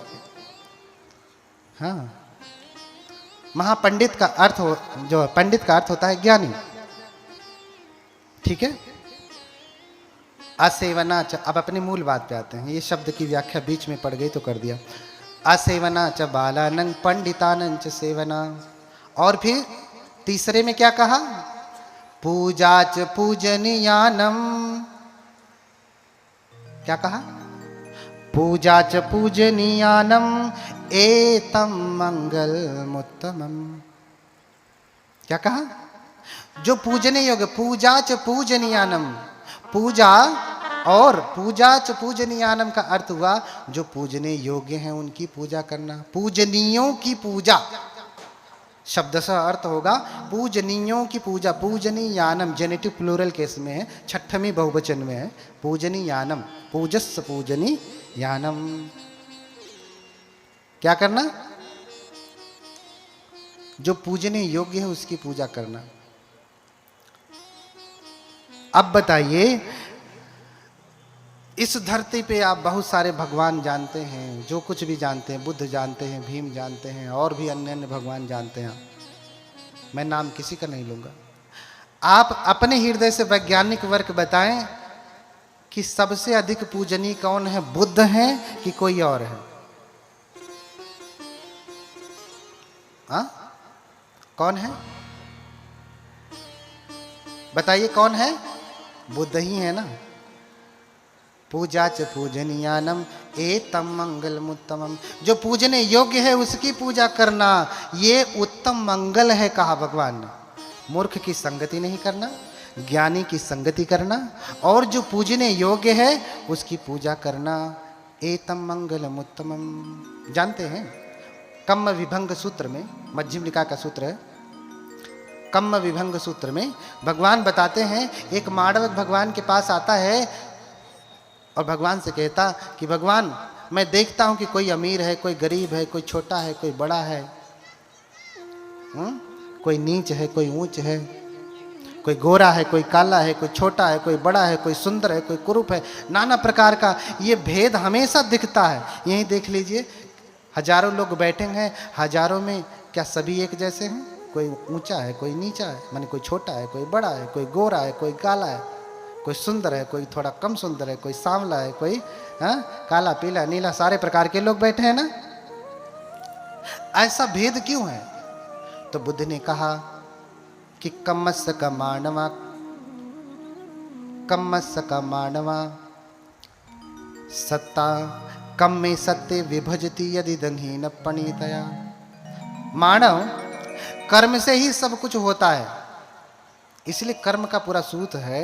हाँ, महापंडित का अर्थ हो, जो पंडित का अर्थ होता है ज्ञानी। ठीक है। असेवना च, अब अपनी मूल बात पे आते हैं। ये शब्द की व्याख्या बीच में पड़ गई तो कर दिया। असेवना च बालानं पंडितानं च सेवना। और फिर तीसरे में क्या कहा? पूजा च पूजनीयानम। क्या कहा? पूजा च पूजनीयानम एतम मंगलमुत्तमम। क्या कहा? जो पूजने योग्य, पूजा च पूजनीयानम, पूजा और पूजा च पूजनीयानम का अर्थ हुआ जो पूजने योग्य हैं उनकी पूजा करना। पूजनीयों की पूजा शब्द से अर्थ होगा पूजनीयों की पूजा। पूजनीयानम जेनेटिव प्लूरल केस में है, छठवीं बहुवचन में है। पूजनीयानम, पूजस्स पूजनीयानम। क्या करना? जो पूजने योग्य है उसकी पूजा करना। अब बताइए, इस धरती पे आप बहुत सारे भगवान जानते हैं, जो कुछ भी जानते हैं, बुद्ध जानते हैं, भीम जानते हैं, और भी अन्य अन्य भगवान जानते हैं। मैं नाम किसी का नहीं लूंगा। आप अपने हृदय से वैज्ञानिक वर्ग बताएं कि सबसे अधिक पूजनीय कौन है, बुद्ध हैं कि कोई और है? हाँ, कौन है? बताइए कौन है? बुद्ध ही है ना। पूजा च पूजनीयानम एतम मंगलमुत्तमम। जो पूजने योग्य है उसकी पूजा करना, ये उत्तम मंगल है, कहा भगवान ने। मूर्ख की संगति नहीं करना, ज्ञानी की संगति करना, और जो पूजने योग्य है उसकी पूजा करना, एतम मंगलमुत्तमम। जानते हैं कम्म विभंग सूत्र में, मध्यम निकाय का सूत्र है, कम्म विभंग सूत्र में भगवान बताते हैं, एक मांडवक भगवान के पास आता है और भगवान से कहता कि भगवान, मैं देखता हूं कि कोई अमीर है, कोई गरीब है, कोई छोटा है, कोई बड़ा है, कोई नीच है, कोई ऊंच है, कोई गोरा है, कोई काला है, कोई छोटा है, कोई बड़ा है, कोई सुंदर है, कोई कुरूप है, नाना प्रकार का ये भेद हमेशा दिखता है। यही देख लीजिए, हजारों लोग बैठे हैं, हजारों में क्या सभी एक जैसे हैं? कोई ऊंचा है, कोई नीचा है, माने कोई छोटा है, कोई बड़ा है, कोई गोरा है, कोई काला है, कोई सुंदर है, कोई थोड़ा कम सुंदर है, कोई सांवला है, कोई काला पीला नीला, सारे प्रकार के लोग बैठे हैं ना। ऐसा भेद क्यों है? तो बुद्ध ने कहा कि कम्मस्य का मानवा कम्मस का मानवा सत्ता कम में सत्य विभजती यदि दंहीन पणितया। मानव कर्म से ही सब कुछ होता है, इसलिए कर्म का पूरा सूत्र है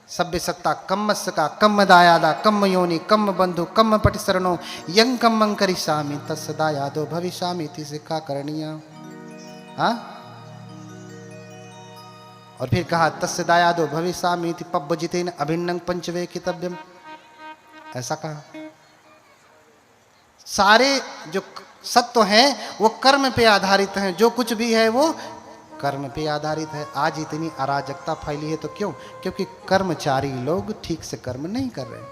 सभ्य सत्ता कम्मस का कम्म दायादा कम्म योनि कम्म बंधु कम्म पटिशरणो यं कम्मं करिष्यामि तत्सदा यादो भविष्यामि इति सिक्खा करणीय। हाँ, और फिर कहा तत्सदा यादो भविष्यामि इति पब्बजितेन अभिन्नं पंचवे कितव्यम, ऐसा कहा। सारे जो सत्व हैं वो कर्म पे आधारित हैं, जो कुछ भी है वो कर्म पे आधारित है। आज इतनी अराजकता फैली है तो क्यों? क्योंकि कर्मचारी लोग ठीक से कर्म नहीं कर रहे।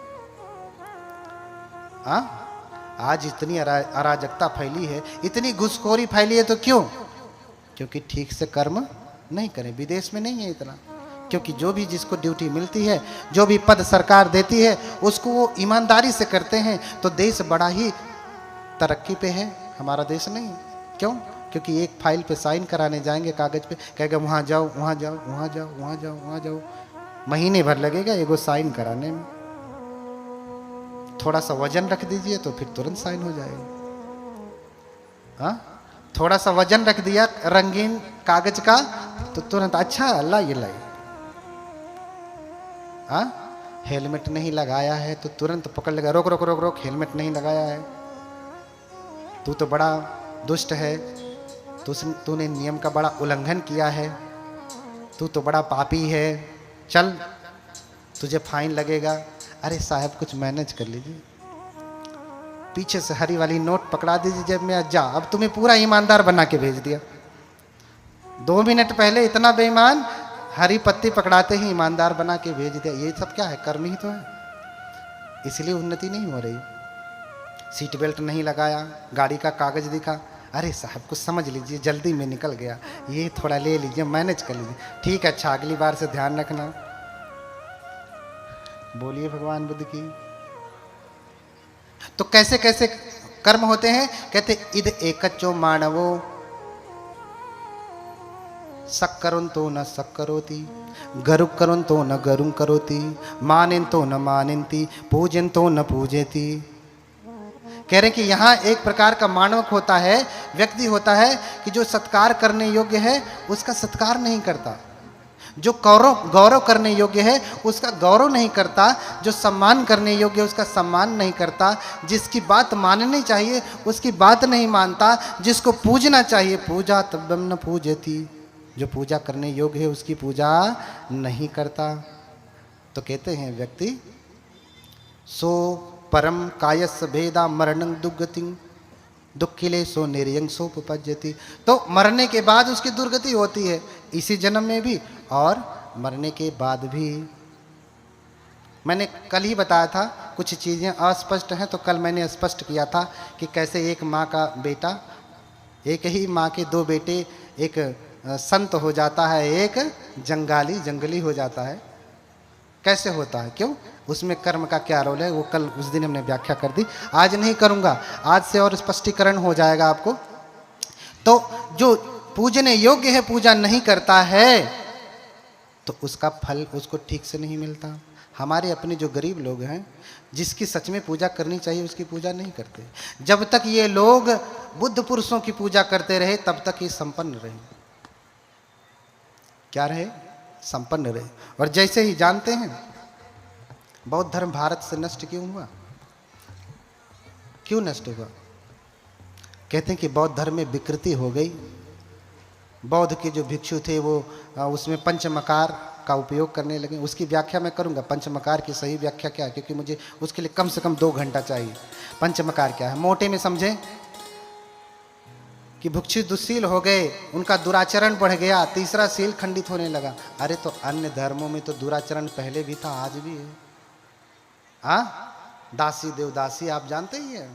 आज इतनी अराजकता फैली है, इतनी घुसखोरी फैली है तो क्यों? क्योंकि ठीक से कर्म नहीं करें। विदेश में नहीं है इतना, क्योंकि जो भी जिसको ड्यूटी मिलती है, जो भी पद सरकार देती है, उसको वो ईमानदारी से करते हैं, तो देश बड़ा ही तरक्की पे है। हमारा देश नहीं। क्यों? क्योंकि एक फाइल पे साइन कराने जाएंगे कागज पे, कहेगा वहाँ जाओ वहाँ जाओ वहाँ जाओ वहाँ जाओ वहाँ जाओ, महीने भर लगेगा एगो साइन कराने में। थोड़ा सा वजन रख दीजिए तो फिर तुरंत साइन हो जाएगा। हाँ, थोड़ा सा वजन रख दिया रंगीन कागज का तो तुरंत अच्छा अल्लाह ये लाई। हाँ, हेलमेट नहीं लगाया है तो तुरंत पकड़ लेगा, रोक रोक रोक रोक, हेलमेट नहीं लगाया है, तू तो बड़ा दुष्ट है, तूने नियम का बड़ा उल्लंघन किया है, तू तो बड़ा पापी है, चल तुझे फाइन लगेगा। अरे साहब कुछ मैनेज कर लीजिए, पीछे से हरी वाली नोट पकड़ा दीजिए जेब में, जा अब तुम्हें पूरा ईमानदार बना के भेज दिया। 2 मिनट पहले इतना बेईमान, हरी पत्ती पकड़ाते ही ईमानदार बना के भेज दिया। ये सब क्या है? कर्म ही तो है। इसलिए उन्नति नहीं हो रही। सीट बेल्ट नहीं लगाया, गाड़ी का कागज दिखा, अरे साहब कुछ समझ लीजिए, जल्दी में निकल गया, ये थोड़ा ले लीजिए, मैनेज कर लीजिए, ठीक है अच्छा अगली बार से ध्यान रखना। बोलिए भगवान बुद्ध की। तो कैसे कैसे कर्म होते हैं? कहते इद एकच्चो मानवो सक्करुन तो न सक्करोति, गरुक करुन तो न गरुं करोति, मानेन तो न मानेन्ति, पूजन तो न पूजेति। कह रहे हैं कि यहाँ एक प्रकार का मानव होता है, व्यक्ति होता है कि जो सत्कार करने योग्य है उसका सत्कार नहीं करता, जो गौरव करने योग्य है उसका गौरव नहीं करता, जो सम्मान करने योग्य है उसका सम्मान नहीं करता, जिसकी बात माननी चाहिए उसकी बात नहीं मानता, जिसको पूजना चाहिए पूजा तब्बम न पूजति, जो पूजा करने योग्य है उसकी पूजा नहीं करता। तो कहते हैं व्यक्ति सो परम कायस भेदा मरणं दुर्गति दुखिले सो निर्यंग सोपपज्यति। तो मरने के बाद उसकी दुर्गति होती है, इसी जन्म में भी और मरने के बाद भी। मैंने कल ही बताया था, कुछ चीज़ें अस्पष्ट हैं तो कल मैंने स्पष्ट किया था कि कैसे एक माँ का बेटा, एक ही माँ के 2 बेटे, एक संत हो जाता है, एक जंगली हो जाता है। कैसे होता है? क्यों? उसमें कर्म का क्या रोल है, वो कल उस दिन हमने व्याख्या कर दी, आज नहीं करूँगा, आज से और स्पष्टीकरण हो जाएगा आपको। तो जो पूजने योग्य है पूजा नहीं करता है तो उसका फल उसको ठीक से नहीं मिलता। हमारे अपने जो गरीब लोग हैं, जिसकी सच में पूजा करनी चाहिए उसकी पूजा नहीं करते। जब तक ये लोग बुद्ध पुरुषों की पूजा करते रहे तब तक ये संपन्न रहे। क्या रहे? संपन्न रहे। और जैसे ही जानते हैं बौद्ध धर्म भारत से नष्ट क्यों हुआ? क्यों नष्ट हुआ? कहते हैं कि बौद्ध धर्म में विकृति हो गई। बौद्ध के जो भिक्षु थे वो उसमें पंचमकार का उपयोग करने लगे। उसकी व्याख्या मैं करूंगा, पंचमकार की सही व्याख्या क्या है, क्योंकि मुझे उसके लिए कम से कम 2 घंटा चाहिए। पंचमकार क्या है? मोटे में समझें कि भिक्षु दुशील हो गए, उनका दुराचरण बढ़ गया, तीसरा सील खंडित होने लगा। अरे तो अन्य धर्मों में तो दुराचरण पहले भी था, आज भी है। दासी देवदासी आप जानते ही है,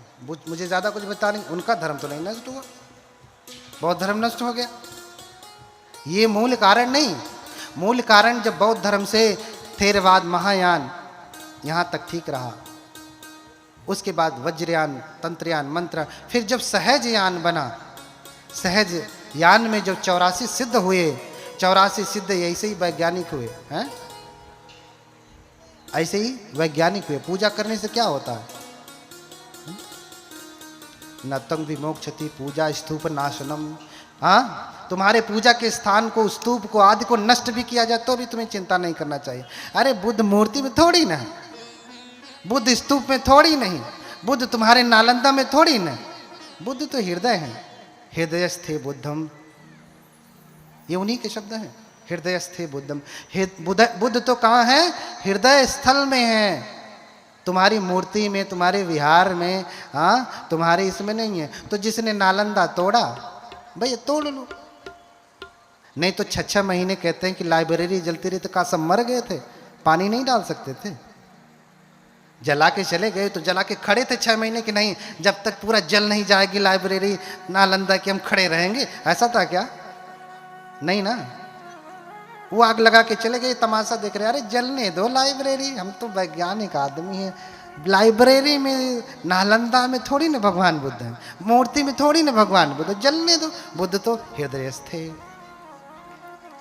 मुझे ज़्यादा कुछ बता नहीं। उनका धर्म तो नहीं नष्ट हुआ, बौद्ध धर्म नष्ट हो गया। ये मूल कारण नहीं। मूल कारण जब बौद्ध धर्म से थेरवाद महायान यहाँ तक ठीक रहा, उसके बाद वज्रयान, तंत्रयान, मंत्र, फिर जब सहज यान बना, सहज यान में जब 84 सिद्ध हुए, 84 सिद्ध ऐसे ही वैज्ञानिक हुए हैं, ऐसे ही वैज्ञानिक हुए। पूजा करने से क्या होता है? नतंग विमोक्षति पूजा स्तूप नाशनम। हाँ, तुम्हारे पूजा के स्थान को, स्तूप को, आदि को नष्ट भी किया जाए तो भी तुम्हें चिंता नहीं करना चाहिए। अरे बुद्ध मूर्ति में थोड़ी ना, बुद्ध स्तूप में थोड़ी नहीं, बुद्ध तुम्हारे नालंदा में थोड़ी ना, बुद्ध तो हृदय है। हृदयस्थे बुद्धम, ये उन्हीं के शब्द हैं। हृदयस्थे बुद्धम, बुद्ध तो कहाँ है? हृदय स्थल में है। तुम्हारी मूर्ति में, तुम्हारे विहार में, हाँ, तुम्हारे इसमें नहीं है। तो जिसने नालंदा तोड़ा, भैया तोड़ लो। नहीं तो 6-6 महीने कहते हैं कि लाइब्रेरी जलती रही तो कहाँ सब मर गए थे? पानी नहीं डाल सकते थे? जला के चले गए तो जला के खड़े थे 6 महीने कि नहीं, जब तक पूरा जल नहीं जाएगी लाइब्रेरी नालंदा की हम खड़े रहेंगे? ऐसा था क्या? नहीं ना। वो आग लगा के चले गए, तमाशा देख रहे, अरे जलने दो लाइब्रेरी, हम तो वैज्ञानिक आदमी हैं। लाइब्रेरी में, नालंदा में थोड़ी ना भगवान बुद्ध हैं, मूर्ति में थोड़ी ना भगवान बुद्ध, जलने दो। बुद्ध तो हृदयस्थ थे।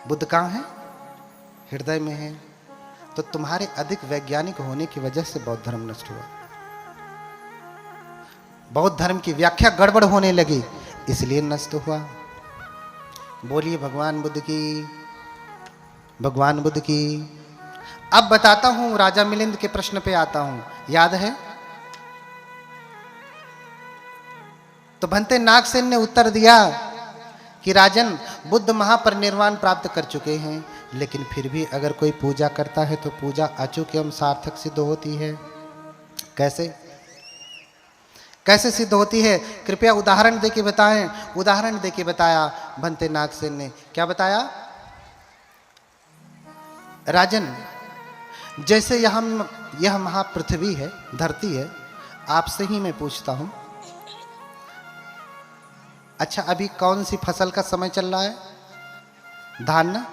बुद्ध कहाँ है? हृदय में है। तो तुम्हारे अधिक वैज्ञानिक होने की वजह से बौद्ध धर्म नष्ट हुआ। बौद्ध धर्म की व्याख्या गड़बड़ होने लगी, इसलिए नष्ट हुआ। बोलिए भगवान बुद्ध की, भगवान बुद्ध की। अब बताता हूं, राजा मिलिंद के प्रश्न पे आता हूं, याद है? तो भंते नागसेन ने उत्तर दिया कि राजन, बुद्ध महापरिनिर्वाण प्राप्त कर चुके हैं, लेकिन फिर भी अगर कोई पूजा करता है तो पूजा अचूक एवं सार्थक सिद्ध होती है। कैसे कैसे सिद्ध होती है? कृपया उदाहरण देके बताएं। उदाहरण देके बताया भंते नागसेन ने। क्या बताया? राजन, जैसे यह महापृथ्वी है, धरती है, आपसे ही मैं पूछता हूं, अच्छा अभी कौन सी फसल का समय चल रहा है? धान ना?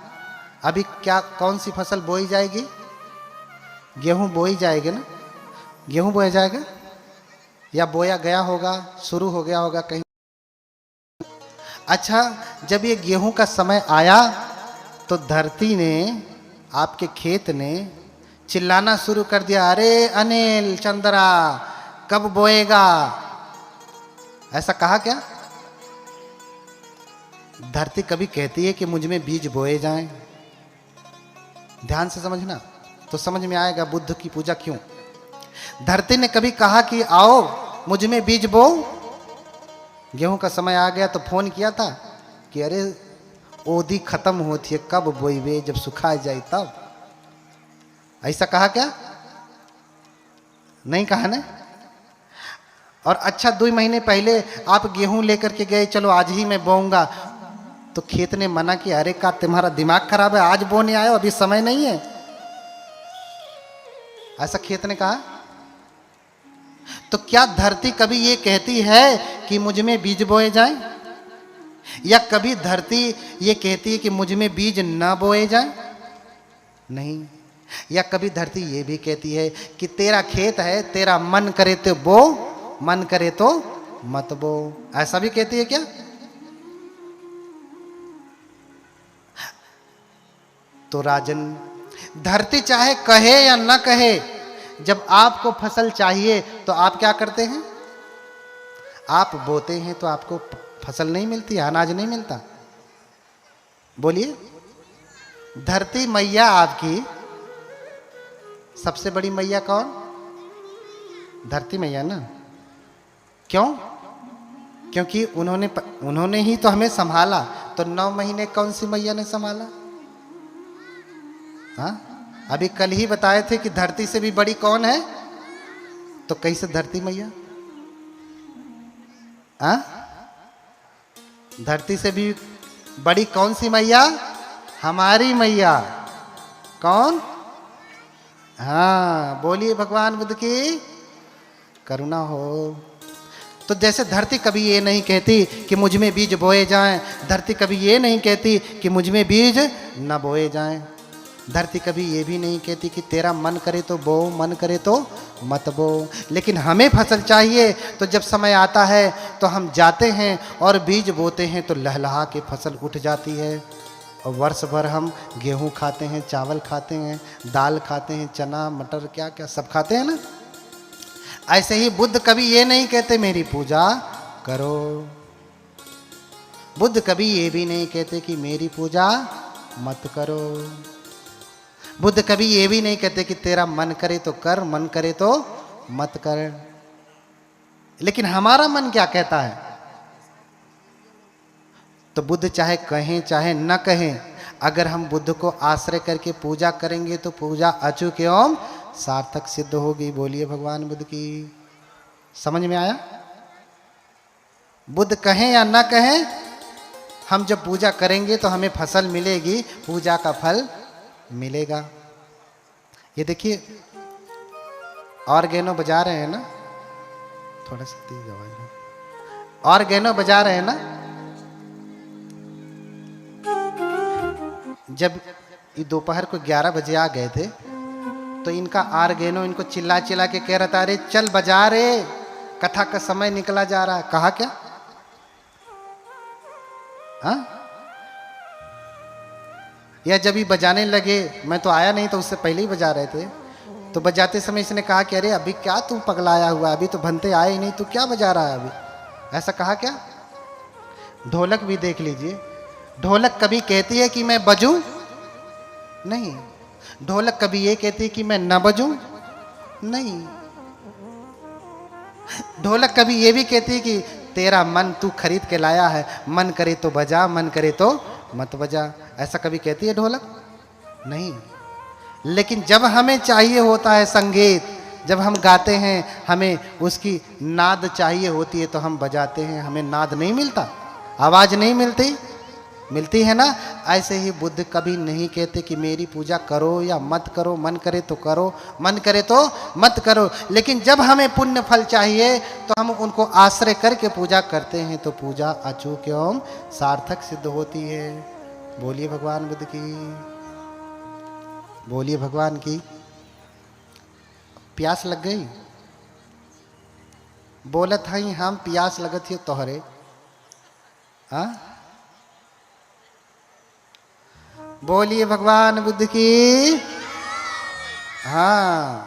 अभी क्या, कौन सी फसल बोई जाएगी? गेहूं बोई जाएगी ना? गेहूं बोया जाएगा या बोया गया होगा, शुरू हो गया होगा कहीं? अच्छा, जब ये गेहूं का समय आया तो धरती ने, आपके खेत ने चिल्लाना शुरू कर दिया, अरे अनिल चंद्रा कब बोएगा? ऐसा कहा क्या? धरती कभी कहती है कि मुझ में बीज बोए जाएं? ध्यान से समझना तो समझ में आएगा बुद्ध की पूजा क्यों। धरती ने कभी कहा कि आओ मुझ में बीज बो? गेहूं का समय आ गया तो फोन किया था कि अरे ओदी खत्म होती है, कब बोईबे? जब सुखा जाए तब। ऐसा कहा क्या? नहीं कहा ना। और अच्छा 2 महीने पहले आप गेहूं लेकर के गए, चलो आज ही मैं बोऊंगा, तो खेत ने मना किया, अरे का तुम्हारा दिमाग खराब है, आज बोने आए हो, अभी समय नहीं है? ऐसा खेत ने कहा? तो क्या धरती कभी ये कहती है कि मुझ में बीज बोए जाएं? या कभी धरती ये कहती है कि मुझ में बीज ना बोए जाएं? नहीं। या कभी धरती ये भी कहती है कि तेरा खेत है, तेरा मन करे तो बो, मन करे तो मत बो? ऐसा भी कहती है क्या? तो राजन, धरती चाहे कहे या ना कहे, जब आपको फसल चाहिए तो आप क्या करते हैं? आप बोते हैं तो आपको फसल नहीं मिलती, अनाज नहीं मिलता। बोलिए, धरती मैया आपकी सबसे बड़ी मैया कौन? धरती मैया ना। क्यों? क्योंकि उन्होंने ही तो हमें संभाला। तो 9 महीने कौन सी मैया ने संभाला? हाँ, अभी कल ही बताए थे कि धरती से भी बड़ी कौन है, तो कैसे धरती मैया? हाँ, धरती से भी बड़ी कौन सी मैया? हमारी मैया। कौन? हाँ, बोलिए भगवान बुद्ध की करुणा हो। तो जैसे धरती कभी ये नहीं कहती कि मुझ में बीज बोए जाएं, धरती कभी ये नहीं कहती कि मुझ में बीज न बोए जाएं, धरती कभी ये भी नहीं कहती कि तेरा मन करे तो बो, मन करे तो मत बो। लेकिन हमें फसल चाहिए तो जब समय आता है तो हम जाते हैं और बीज बोते हैं तो लहलहा के फसल उठ जाती है। और वर्ष भर हम गेहूं खाते हैं, चावल खाते हैं, दाल खाते हैं, चना मटर क्या क्या सब खाते हैं ना। ऐसे ही बुद्ध कभी ये नहीं कहते मेरी पूजा करो। बुद्ध कभी ये भी नहीं कहते कि मेरी पूजा मत करो। बुद्ध कभी ये भी नहीं कहते कि तेरा मन करे तो कर, मन करे तो मत कर। लेकिन हमारा मन क्या कहता है? तो बुद्ध चाहे कहें चाहे न कहें, अगर हम बुद्ध को आश्रय करके पूजा करेंगे तो पूजा अचूक एवं सार्थक सिद्ध होगी। बोलिए भगवान बुद्ध की। समझ में आया? बुद्ध कहें या न कहें, हम जब पूजा करेंगे तो हमें फसल मिलेगी, पूजा का फल मिलेगा। ये देखिए ऑर्गेनो बजा रहे हैं ना, थोड़ा सा तेज आवाज में। ऑर्गेनो बजा रहे हैं ना। जब ये दोपहर को 11 बजे आ गए थे तो इनका ऑर्गेनो इनको चिल्ला चिल्ला के कह रहा था, अरे चल बजा रे, कथा का समय निकला जा रहा है। कहा क्या? हाँ? या जब ही बजाने लगे, मैं तो आया नहीं तो उससे पहले ही बजा रहे थे, तो बजाते समय इसने कहा कि अरे अभी क्या तू पगलाया हुआ, अभी तो भंते आए ही नहीं, तू क्या बजा रहा है अभी? ऐसा कहा क्या? ढोलक भी देख लीजिए, ढोलक कभी कहती है कि मैं बजूं? नहीं। ढोलक कभी ये कहती है कि मैं न बजूं? नहीं। ढोलक कभी ये भी कहती है कि तेरा मन तू खरीद के लाया है, मन करे तो बजा, मन करे तो मत बजा। ऐसा कभी कहती है ढोलक? नहीं। लेकिन जब हमें चाहिए होता है संगीत, जब हम गाते हैं, हमें उसकी नाद चाहिए होती है तो हम बजाते हैं। हमें नाद नहीं मिलता, आवाज नहीं मिलती, मिलती है ना। ऐसे ही बुद्ध कभी नहीं कहते कि मेरी पूजा करो या मत करो, मन करे तो करो, मन करे तो मत करो। लेकिन जब हमें पुण्य फल चाहिए तो हम उनको आश्रय करके पूजा करते हैं, तो पूजा अचूक एवं सार्थक सिद्ध होती है। बोलिए भगवान बुद्ध की। बोलिए भगवान की। प्यास लग गई? बोलत हई हम प्यास लगत ही तोहरे। हाँ, बोलिए भगवान बुद्ध की। हाँ,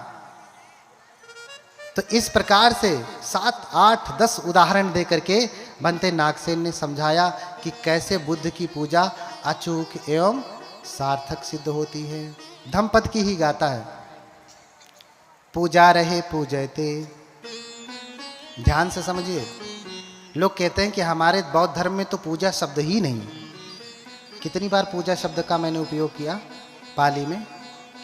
तो इस प्रकार से 7, 8, 10 उदाहरण देकर के भंते नागसेन ने समझाया कि कैसे बुद्ध की पूजा अचूक एवं सार्थक सिद्ध होती है। धम्मपद की ही गाता है, पूजा रहे पूजयते। ध्यान से समझिए। लोग कहते हैं कि हमारे बौद्ध धर्म में तो पूजा शब्द ही नहीं। कितनी बार पूजा शब्द का मैंने उपयोग किया पाली में,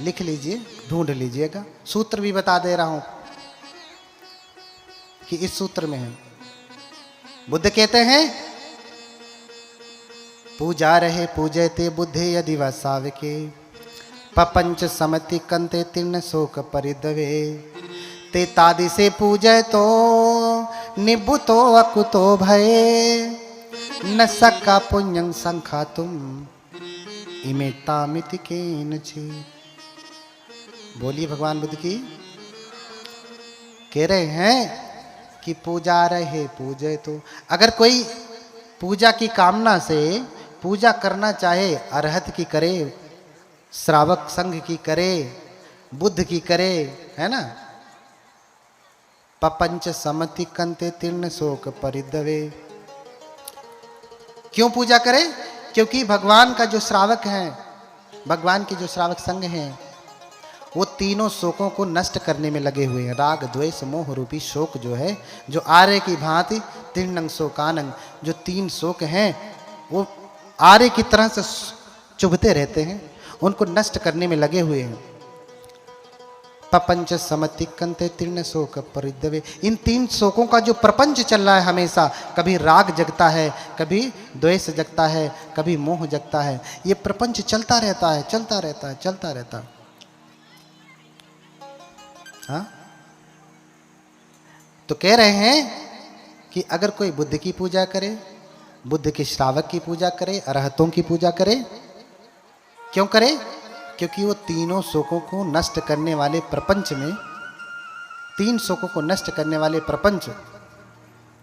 लिख लीजिए, ढूंढ लीजिएगा। सूत्र भी बता दे रहा हूं कि इस सूत्र में है। बुद्ध कहते हैं पूजा रहे पूजयते बुद्धे यदि वसावके पपंच समति कंते तीर्ण शोक परिदवे ते तादि से पूजय तो निबुतो अकुतो भये न सक्का पुण्यं संखा तुम इमेतामिति केनचि। बोलिए भगवान बुद्ध की। कह रहे हैं कि पूजा रहे पूजे तो, अगर कोई पूजा की कामना से पूजा करना चाहे, अरहत की करे, श्रावक संघ की करे, बुद्ध की करे, है ना। पपंच समति कंते तीर्ण शोक परिदवे। क्यों पूजा करे? क्योंकि भगवान का जो श्रावक है, भगवान के जो श्रावक संघ हैं, वो तीनों शोकों को नष्ट करने में लगे हुए हैं। राग द्वेष मोह रूपी शोक जो है, जो आर्य की भांति तीर्णंग शोकानंग, जो 3 शोक हैं वो आर्य की तरह से चुभते रहते हैं, उनको नष्ट करने में लगे हुए हैं। पपंच समति कंते तीर्ण शोक परिदवे। इन 3 शोकों का जो प्रपंच चल रहा है हमेशा, कभी राग जगता है, कभी द्वेष जगता है, कभी मोह जगता है। ये प्रपंच चलता रहता है, चलता रहता है, चलता रहता है। हाँ? तो कह रहे हैं कि अगर कोई बुद्ध की पूजा करे, बुद्ध के श्रावक की पूजा करे, अरहतों की पूजा करे, क्यों करे? क्योंकि वो तीनों शोकों को नष्ट करने वाले प्रपंच में, 3 शोकों को नष्ट करने वाले प्रपंच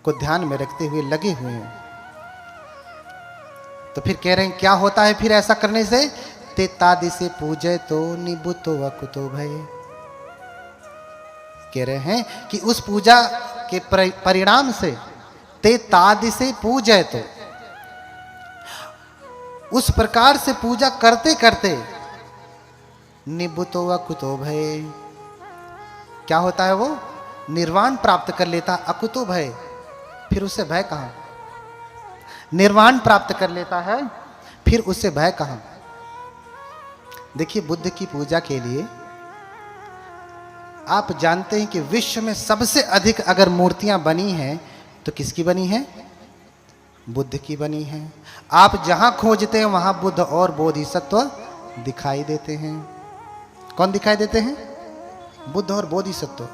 को ध्यान में रखते हुए लगे हुए हैं। तो फिर कह रहे हैं क्या होता है फिर ऐसा करने से? ते तादि से पूजे तो निबुतो वकुतो भय। कह रहे हैं कि उस पूजा के परिणाम से ते तादि से पूजे तो, उस प्रकार से पूजा करते करते निबुतो वकुतो भय, क्या होता है वो? निर्वाण प्राप्त कर लेता। अकुतो भय, फिर उसे भय कहां? निर्वाण प्राप्त कर लेता है, फिर उसे भय कहां? देखिए बुद्ध की पूजा के लिए आप जानते हैं कि विश्व में सबसे अधिक अगर मूर्तियां बनी हैं तो किसकी बनी है? बुद्ध की बनी है। आप जहां खोजते हैं वहां बुद्ध और बोधिसत्व दिखाई देते हैं। कौन दिखाई देते हैं? बुद्ध और बोधिसत्व।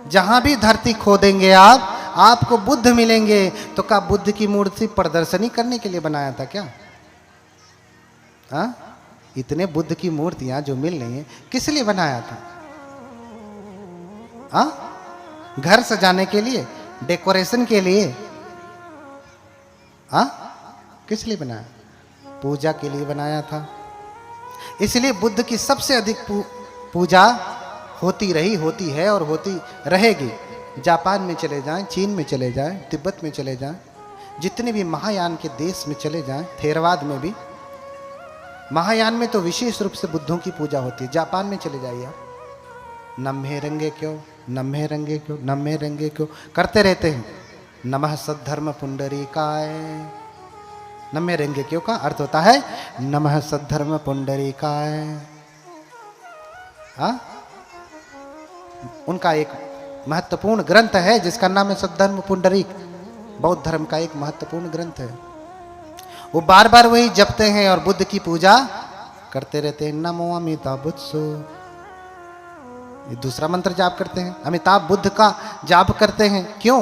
जहां भी धरती खोदेंगे आप, आपको बुद्ध मिलेंगे। तो क्या बुद्ध की मूर्ति प्रदर्शनी करने के लिए बनाया था क्या? हाँ, इतने बुद्ध की मूर्तियां जो मिल रही हैं किस लिए बनाया था? हाँ, घर सजाने के लिए, डेकोरेशन के लिए? हाँ, किस लिए बनाया? पूजा के लिए बनाया था। इसलिए बुद्ध की सबसे अधिक पूजा होती रही, होती है और होती रहेगी। जापान में चले जाएं, चीन में चले जाएं, तिब्बत में चले जाएं, जितने भी महायान के देश में चले जाएं, थेरवाद में भी, महायान में तो विशेष रूप से बुद्धों की पूजा होती है। जापान में चले जाइए आप, नम्हे रंगे क्यों, नम्हे रंगे क्यों, नम्हे रंगे क्यों करते रहते हैं। नमः सद्धर्म पुंडरीकाय। नम्हे रंगे क्यों का अर्थ होता है नमः सद्धर्म पुंडरीकाय। हाँ, उनका एक महत्वपूर्ण ग्रंथ है जिसका नाम है सद्धर्म पुंडरीक। बौद्ध धर्म का एक महत्वपूर्ण ग्रंथ है। वो बार बार वही जपते हैं और बुद्ध की पूजा करते रहते हैं। नमो अमिताभ बुद्धसो, ये दूसरा मंत्र जाप करते हैं। अमिताभ बुद्ध का जाप करते हैं। क्यों?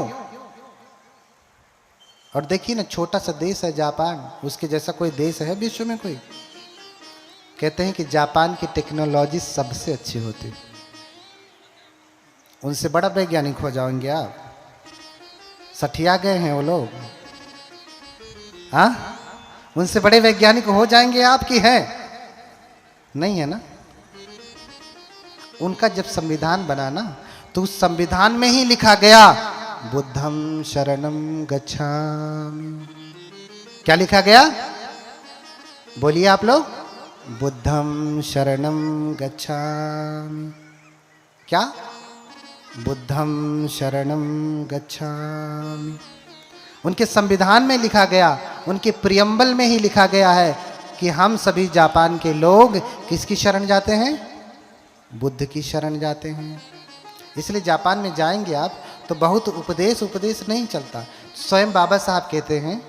और देखिए ना, छोटा सा देश है जापान, उसके जैसा कोई देश है विश्व में कोई? कहते हैं कि जापान की टेक्नोलॉजी सबसे अच्छी होती है। उनसे बड़ा वैज्ञानिक हो जाएंगे आप। सठिया गए हैं वो लोग। हाँ, उनसे बड़े वैज्ञानिक हो जाएंगे आप कि है? नहीं है ना। उनका जब संविधान बना ना, तो उस संविधान में ही लिखा गया बुद्धं शरणं गच्छामि। क्या लिखा गया? बोलिए आप लोग। बुद्धं शरणं गच्छामि। क्या? बुद्धं शरणं गच्छामि। उनके संविधान में लिखा गया, उनके प्रियम्बल में ही लिखा गया है कि हम सभी जापान के लोग किसकी शरण जाते हैं? बुद्ध की शरण जाते हैं। इसलिए जापान में जाएंगे आप तो बहुत उपदेश नहीं चलता। स्वयं बाबा साहब कहते हैं,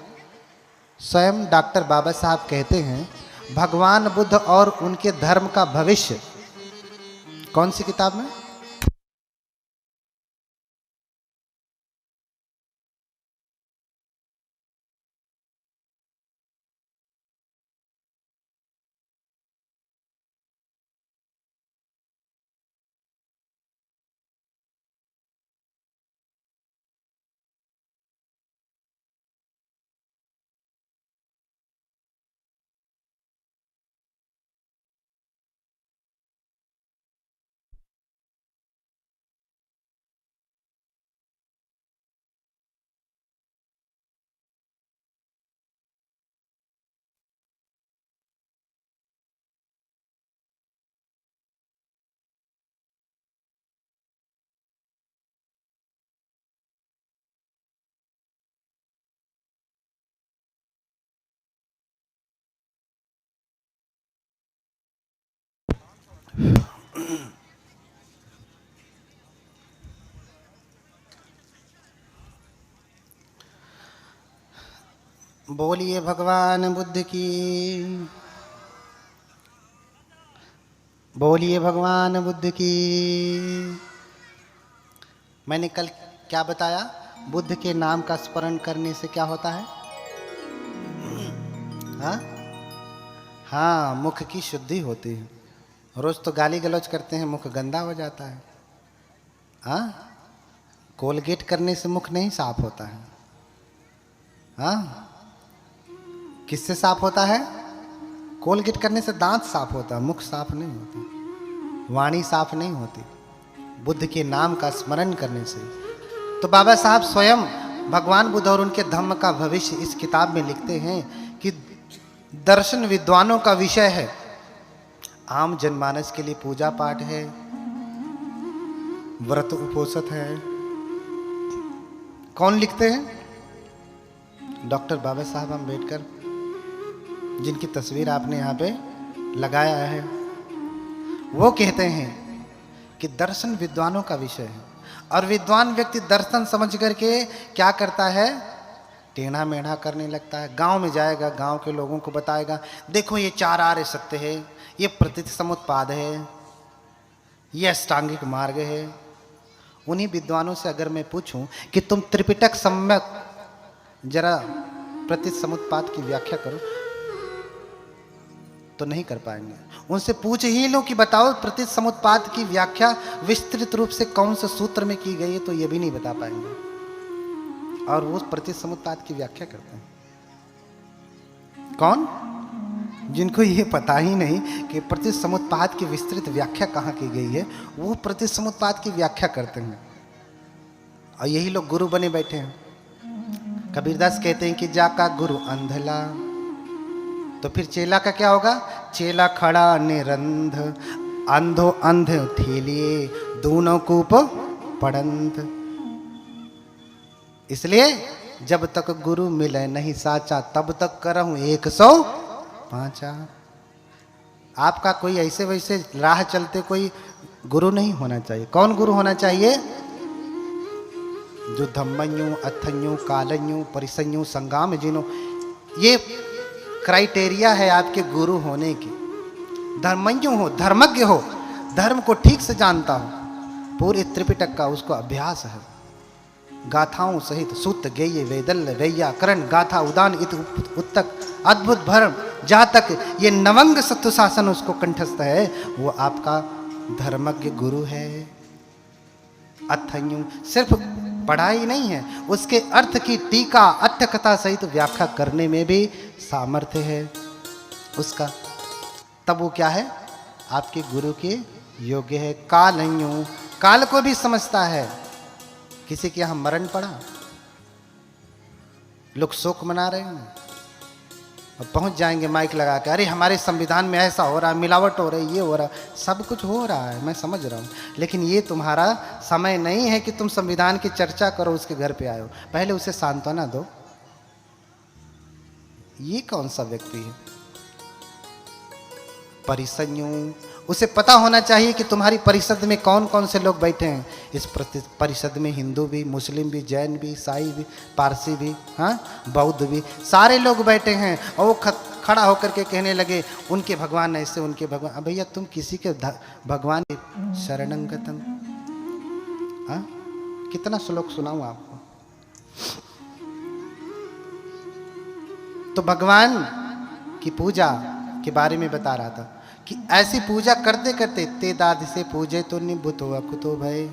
स्वयं डॉक्टर बाबा साहब कहते हैं, भगवान बुद्ध और उनके धर्म का भविष्य। कौन सी किताब में? बोलिए भगवान बुद्ध की, बोलिए भगवान बुद्ध की। मैंने कल क्या बताया? बुद्ध के नाम का स्मरण करने से क्या होता है? हाँ हाँ, मुख की शुद्धि होती है। रोज तो गाली गलौज करते हैं, मुख गंदा हो जाता है। हाँ, कोलगेट करने से मुख नहीं साफ होता है। हाँ, किससे साफ होता है? कोलगेट करने से दांत साफ होता है, मुख साफ नहीं होती, वाणी साफ नहीं होती, बुद्ध के नाम का स्मरण करने से। तो बाबा साहब स्वयं भगवान बुद्ध और उनके धम्म का भविष्य इस किताब में लिखते हैं कि दर्शन विद्वानों का विषय है, आम जनमानस के लिए पूजा पाठ है, व्रत उपोषित है। कौन लिखते हैं? डॉक्टर बाबा साहब अम्बेडकर, जिनकी तस्वीर आपने यहाँ पे लगाया है। वो कहते हैं कि दर्शन विद्वानों का विषय है, और विद्वान व्यक्ति दर्शन समझ करके क्या करता है? टेढ़ा मेढ़ा करने लगता है। गांव में जाएगा, गांव के लोगों को बताएगा, देखो ये 4 आर्य सत्य है, ये प्रतीति समुत्पाद है, ये अष्टांगिक मार्ग है। उन्हीं विद्वानों से अगर मैं पूछूं कि तुम त्रिपिटक सम्यक जरा प्रतीति समुत्पाद की व्याख्या करो, तो नहीं कर पाएंगे। उनसे पूछ ही लो कि बताओ प्रतीति समुत्पाद की व्याख्या विस्तृत रूप से कौन से सूत्र में की गई है, तो ये भी नहीं बता पाएंगे। और वो प्रतीति समुत्पाद की व्याख्या करते हैं कौन? जिनको ये पता ही नहीं कि प्रतीति समुत्पाद की विस्तृत व्याख्या कहाँ की गई है, वो प्रतीति समुत्पाद की व्याख्या करते हैं। और यही लोग गुरु बने बैठे हैं। कबीरदास कहते हैं कि जाका गुरु अंधला, तो फिर चेला का क्या होगा? चेला खड़ा निरंध, अंधो अंध ठेलिए, दोनों कूप पड़ंत। इसलिए जब तक गुरु मिले नहीं साचा, तब तक करहूं 105। आपका कोई ऐसे वैसे राह चलते कोई गुरु नहीं होना चाहिए। कौन गुरु होना चाहिए? जो धम्मन्यु, अथन्यु, कालन्यु, परिसन्यु, संगाम जिनो, ये क्राइटेरिया है आपके गुरु होने की। धर्मज्ञ हो, धर्मज्ञ हो, धर्म को ठीक से जानता हो, पूरे त्रिपिटक का उसको अभ्यास है, गाथाओं सहित सूत गेय वेदल्य वैयाकरण गाथा उदान इत उत्तक अद्भुत भरम, जहाँ तक ये नवंग सत्व शासन उसको कंठस्थ है, वो आपका धर्मज्ञ गुरु है। अथन्यु सिर्फ पढ़ाई नहीं है, उसके अर्थ की टीका अट्ठ कथा सहित व्याख्या करने में भी सामर्थ्य है उसका। तब वो क्या है? आपके गुरु के योग्य है। कालन्यु, काल को भी समझता है। किसी के यहां मरण पड़ा, लोग शोक मना रहे हैं, और पहुंच जाएंगे माइक लगा के, अरे हमारे संविधान में ऐसा हो रहा है, मिलावट हो रही है, ये हो रहा है, सब कुछ हो रहा है, मैं समझ रहा हूं, लेकिन ये तुम्हारा समय नहीं है कि तुम संविधान की चर्चा करो, उसके घर पे आए हो। पहले उसे सांत्वना दो। ये कौन सा व्यक्ति है? परिसंयु, उसे पता होना चाहिए कि तुम्हारी परिषद में कौन कौन से लोग बैठे हैं। इस परिषद में हिंदू भी, मुस्लिम भी, जैन भी, ईसाई भी, पारसी भी, हाँ, बौद्ध भी, सारे लोग बैठे हैं। और वो खड़ा होकर के कहने लगे उनके भगवान ऐसे, उनके भगवान। अब भैया तुम किसी के भगवान शरणंगतम, हाँ, कितना श्लोक सुनाऊं आपको? तो भगवान की पूजा के बारे में बता रहा था कि ऐसी पूजा करते करते ते दाद से पूजे तो निभुत हुआ कुतो भय,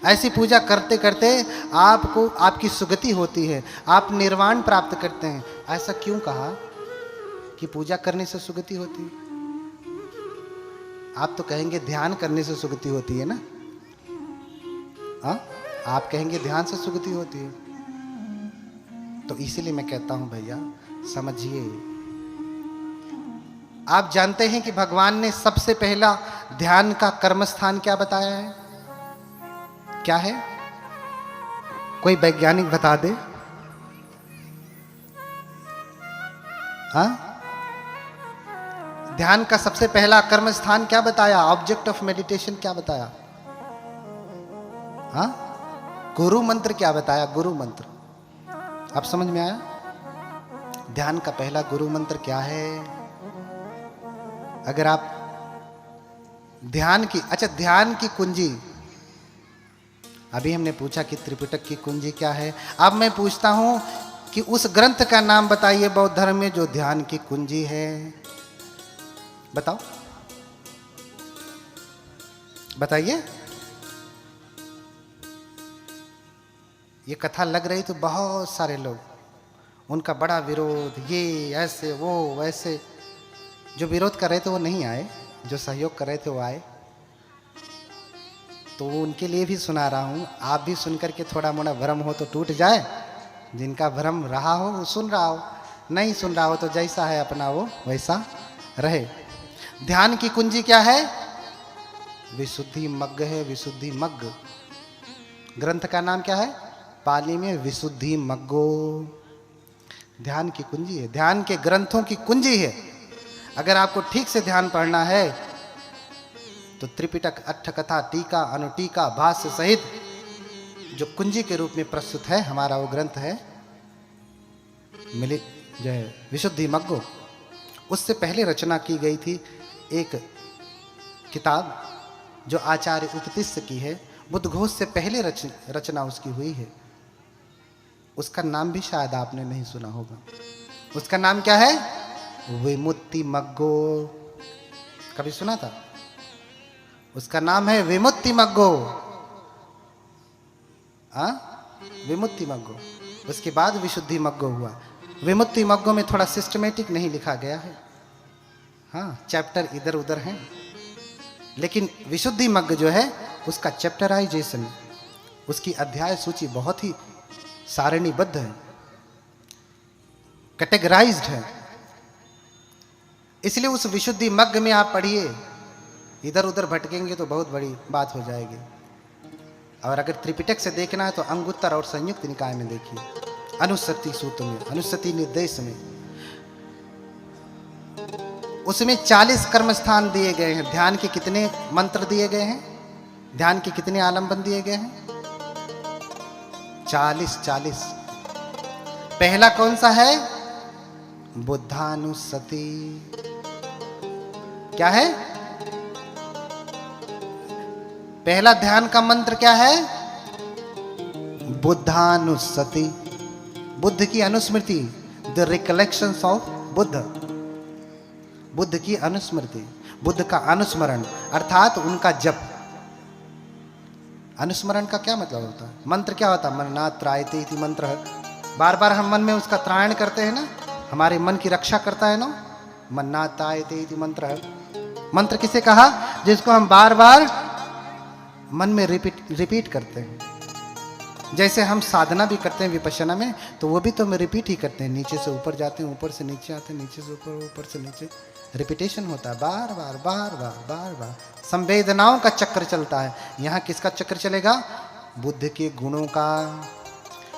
ऐसी पूजा करते करते आपको आपकी सुगति होती है, आप निर्वाण प्राप्त करते हैं। ऐसा क्यों कहा कि पूजा करने से सुगति होती है? आप तो कहेंगे ध्यान करने से सुगति होती है ना, हाँ, आप कहेंगे ध्यान से सुगति होती है। तो इसीलिए मैं कहता हूं भैया समझिए। आप जानते हैं कि भगवान ने सबसे पहला ध्यान का कर्म स्थान क्या बताया है? क्या है? कोई वैज्ञानिक बता दे। हाँ, ध्यान का सबसे पहला कर्म स्थान क्या बताया? ऑब्जेक्ट ऑफ मेडिटेशन क्या बताया? हाँ, गुरु मंत्र क्या बताया? गुरु मंत्र। आप समझ में आया? ध्यान का पहला गुरु मंत्र क्या है? अगर आप ध्यान की, अच्छा ध्यान की कुंजी, अभी हमने पूछा कि त्रिपिटक की कुंजी क्या है। अब मैं पूछता हूं कि उस ग्रंथ का नाम बताइए बौद्ध धर्म में जो ध्यान की कुंजी है। बताओ, बताइए। ये कथा लग रही तो बहुत सारे लोग उनका बड़ा विरोध, ये ऐसे वो वैसे। जो विरोध कर रहे थे वो नहीं आए, जो सहयोग कर रहे थे वो आए। तो उनके लिए भी सुना रहा हूँ, आप भी सुन करके थोड़ा मोड़ा भ्रम हो तो टूट जाए। जिनका भ्रम रहा हो वो सुन रहा हो, नहीं सुन रहा हो तो जैसा है अपना वो वैसा रहे। ध्यान की कुंजी क्या है? विशुद्धि मग्ग है, विशुद्धि मग्ग। ग्रंथ का नाम क्या है? पाली में विशुद्धि मग्गो। ध्यान की कुंजी है, ध्यान के ग्रंथों की कुंजी है। अगर आपको ठीक से ध्यान पढ़ना है तो त्रिपिटक, अट्ठकथा, टीका, अनुटीका, भाष्य सहित जो कुंजी के रूप में प्रस्तुत है हमारा वो ग्रंथ है मिलित जो है विशुद्धि मग्गो। उससे पहले रचना की गई थी एक किताब जो आचार्य उपतिष्ठ की है। बुद्धघोष से पहले रचना उसकी हुई है। उसका नाम भी शायद आपने नहीं सुना होगा। उसका नाम क्या है? विमुक्ति मग्गो। कभी सुना था? उसका नाम है विमुक्ति मग्गो। विमुक्ति मग्गो। उसके बाद विशुद्धि मग्गो हुआ। विमुक्ति मग्गो में थोड़ा सिस्टमेटिक नहीं लिखा गया है, हाँ, चैप्टर इधर उधर हैं। लेकिन विशुद्धि मग्ग जो है उसका चैप्टराइजेशन, उसकी अध्याय सूची बहुत ही सारणीबद्ध है, कैटेगराइज्ड है। इसलिए उस विशुद्धि मग्ग में आप पढ़िए, इधर उधर भटकेंगे तो बहुत बड़ी बात हो जाएगी। और अगर त्रिपिटक से देखना है तो अंगुत्तर और संयुक्त निकाय में देखिए, अनुस्सति सूत्र में, अनुस्सति निर्देश में, उसमें 40 कर्म स्थान दिए गए हैं। ध्यान के कितने मंत्र दिए गए हैं? ध्यान के कितने आलंबन दिए गए हैं? 40। पहला कौन सा है? बुद्धानुस्सति। क्या है? पहला ध्यान का मंत्र क्या है? बुद्धानुस्सति। बुद्ध की अनुस्मृति, the recollections of Buddha. Buddha की अनुस्मृति, बुद्ध का अनुस्मरण अर्थात उनका जप। अनुस्मरण का क्या मतलब होता है? मंत्र क्या होता है? मनना त्रायते इति मंत्र है। बार बार हम मन में उसका त्रायण करते हैं ना, हमारे मन की रक्षा करता है ना। मन्ना त्रायते इति मंत्र है। मंत्र किसे कहा? जिसको हम बार बार मन में रिपीट करते हैं। जैसे हम साधना भी करते हैं विपश्यना में, तो वो भी तो हम रिपीट ही करते हैं। नीचे से ऊपर जाते हैं, ऊपर से नीचे आते हैं, नीचे से ऊपर, ऊपर से नीचे। रिपीटेशन होता है, बार बार बार बार बार बार। संवेदनाओं का चक्र चलता है। यहाँ किसका चक्र चलेगा? बुद्ध के गुणों का।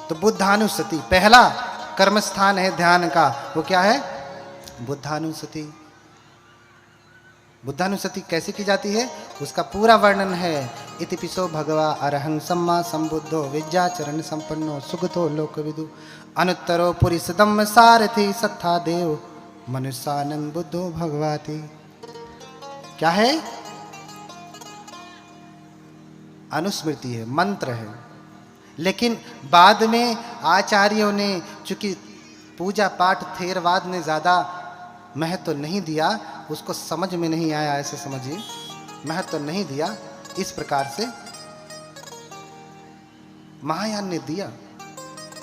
तो बुद्धानुस्सति पहला कर्म स्थान है ध्यान का। वो क्या है? बुद्धानुस्सति। बुद्धानुस्सति कैसे की जाती है उसका पूरा वर्णन है। इतिपिसो भगवा अरहं सम्मा संबुद्धो विद्याचरण संपन्नो सुगतो लोकविदु अनुत्तरो पुरिसदम सारथि सत्था देव मनुष्यानंद बुद्धो भगवाति। क्या है? अनुस्मृति है, मंत्र है। लेकिन बाद में आचार्यों ने, चूंकि पूजा पाठ थेरवाद ने ज्यादा महत्व नहीं दिया, उसको समझ में नहीं आया, ऐसे समझिए, महत्व नहीं दिया, इस प्रकार से महायान ने दिया।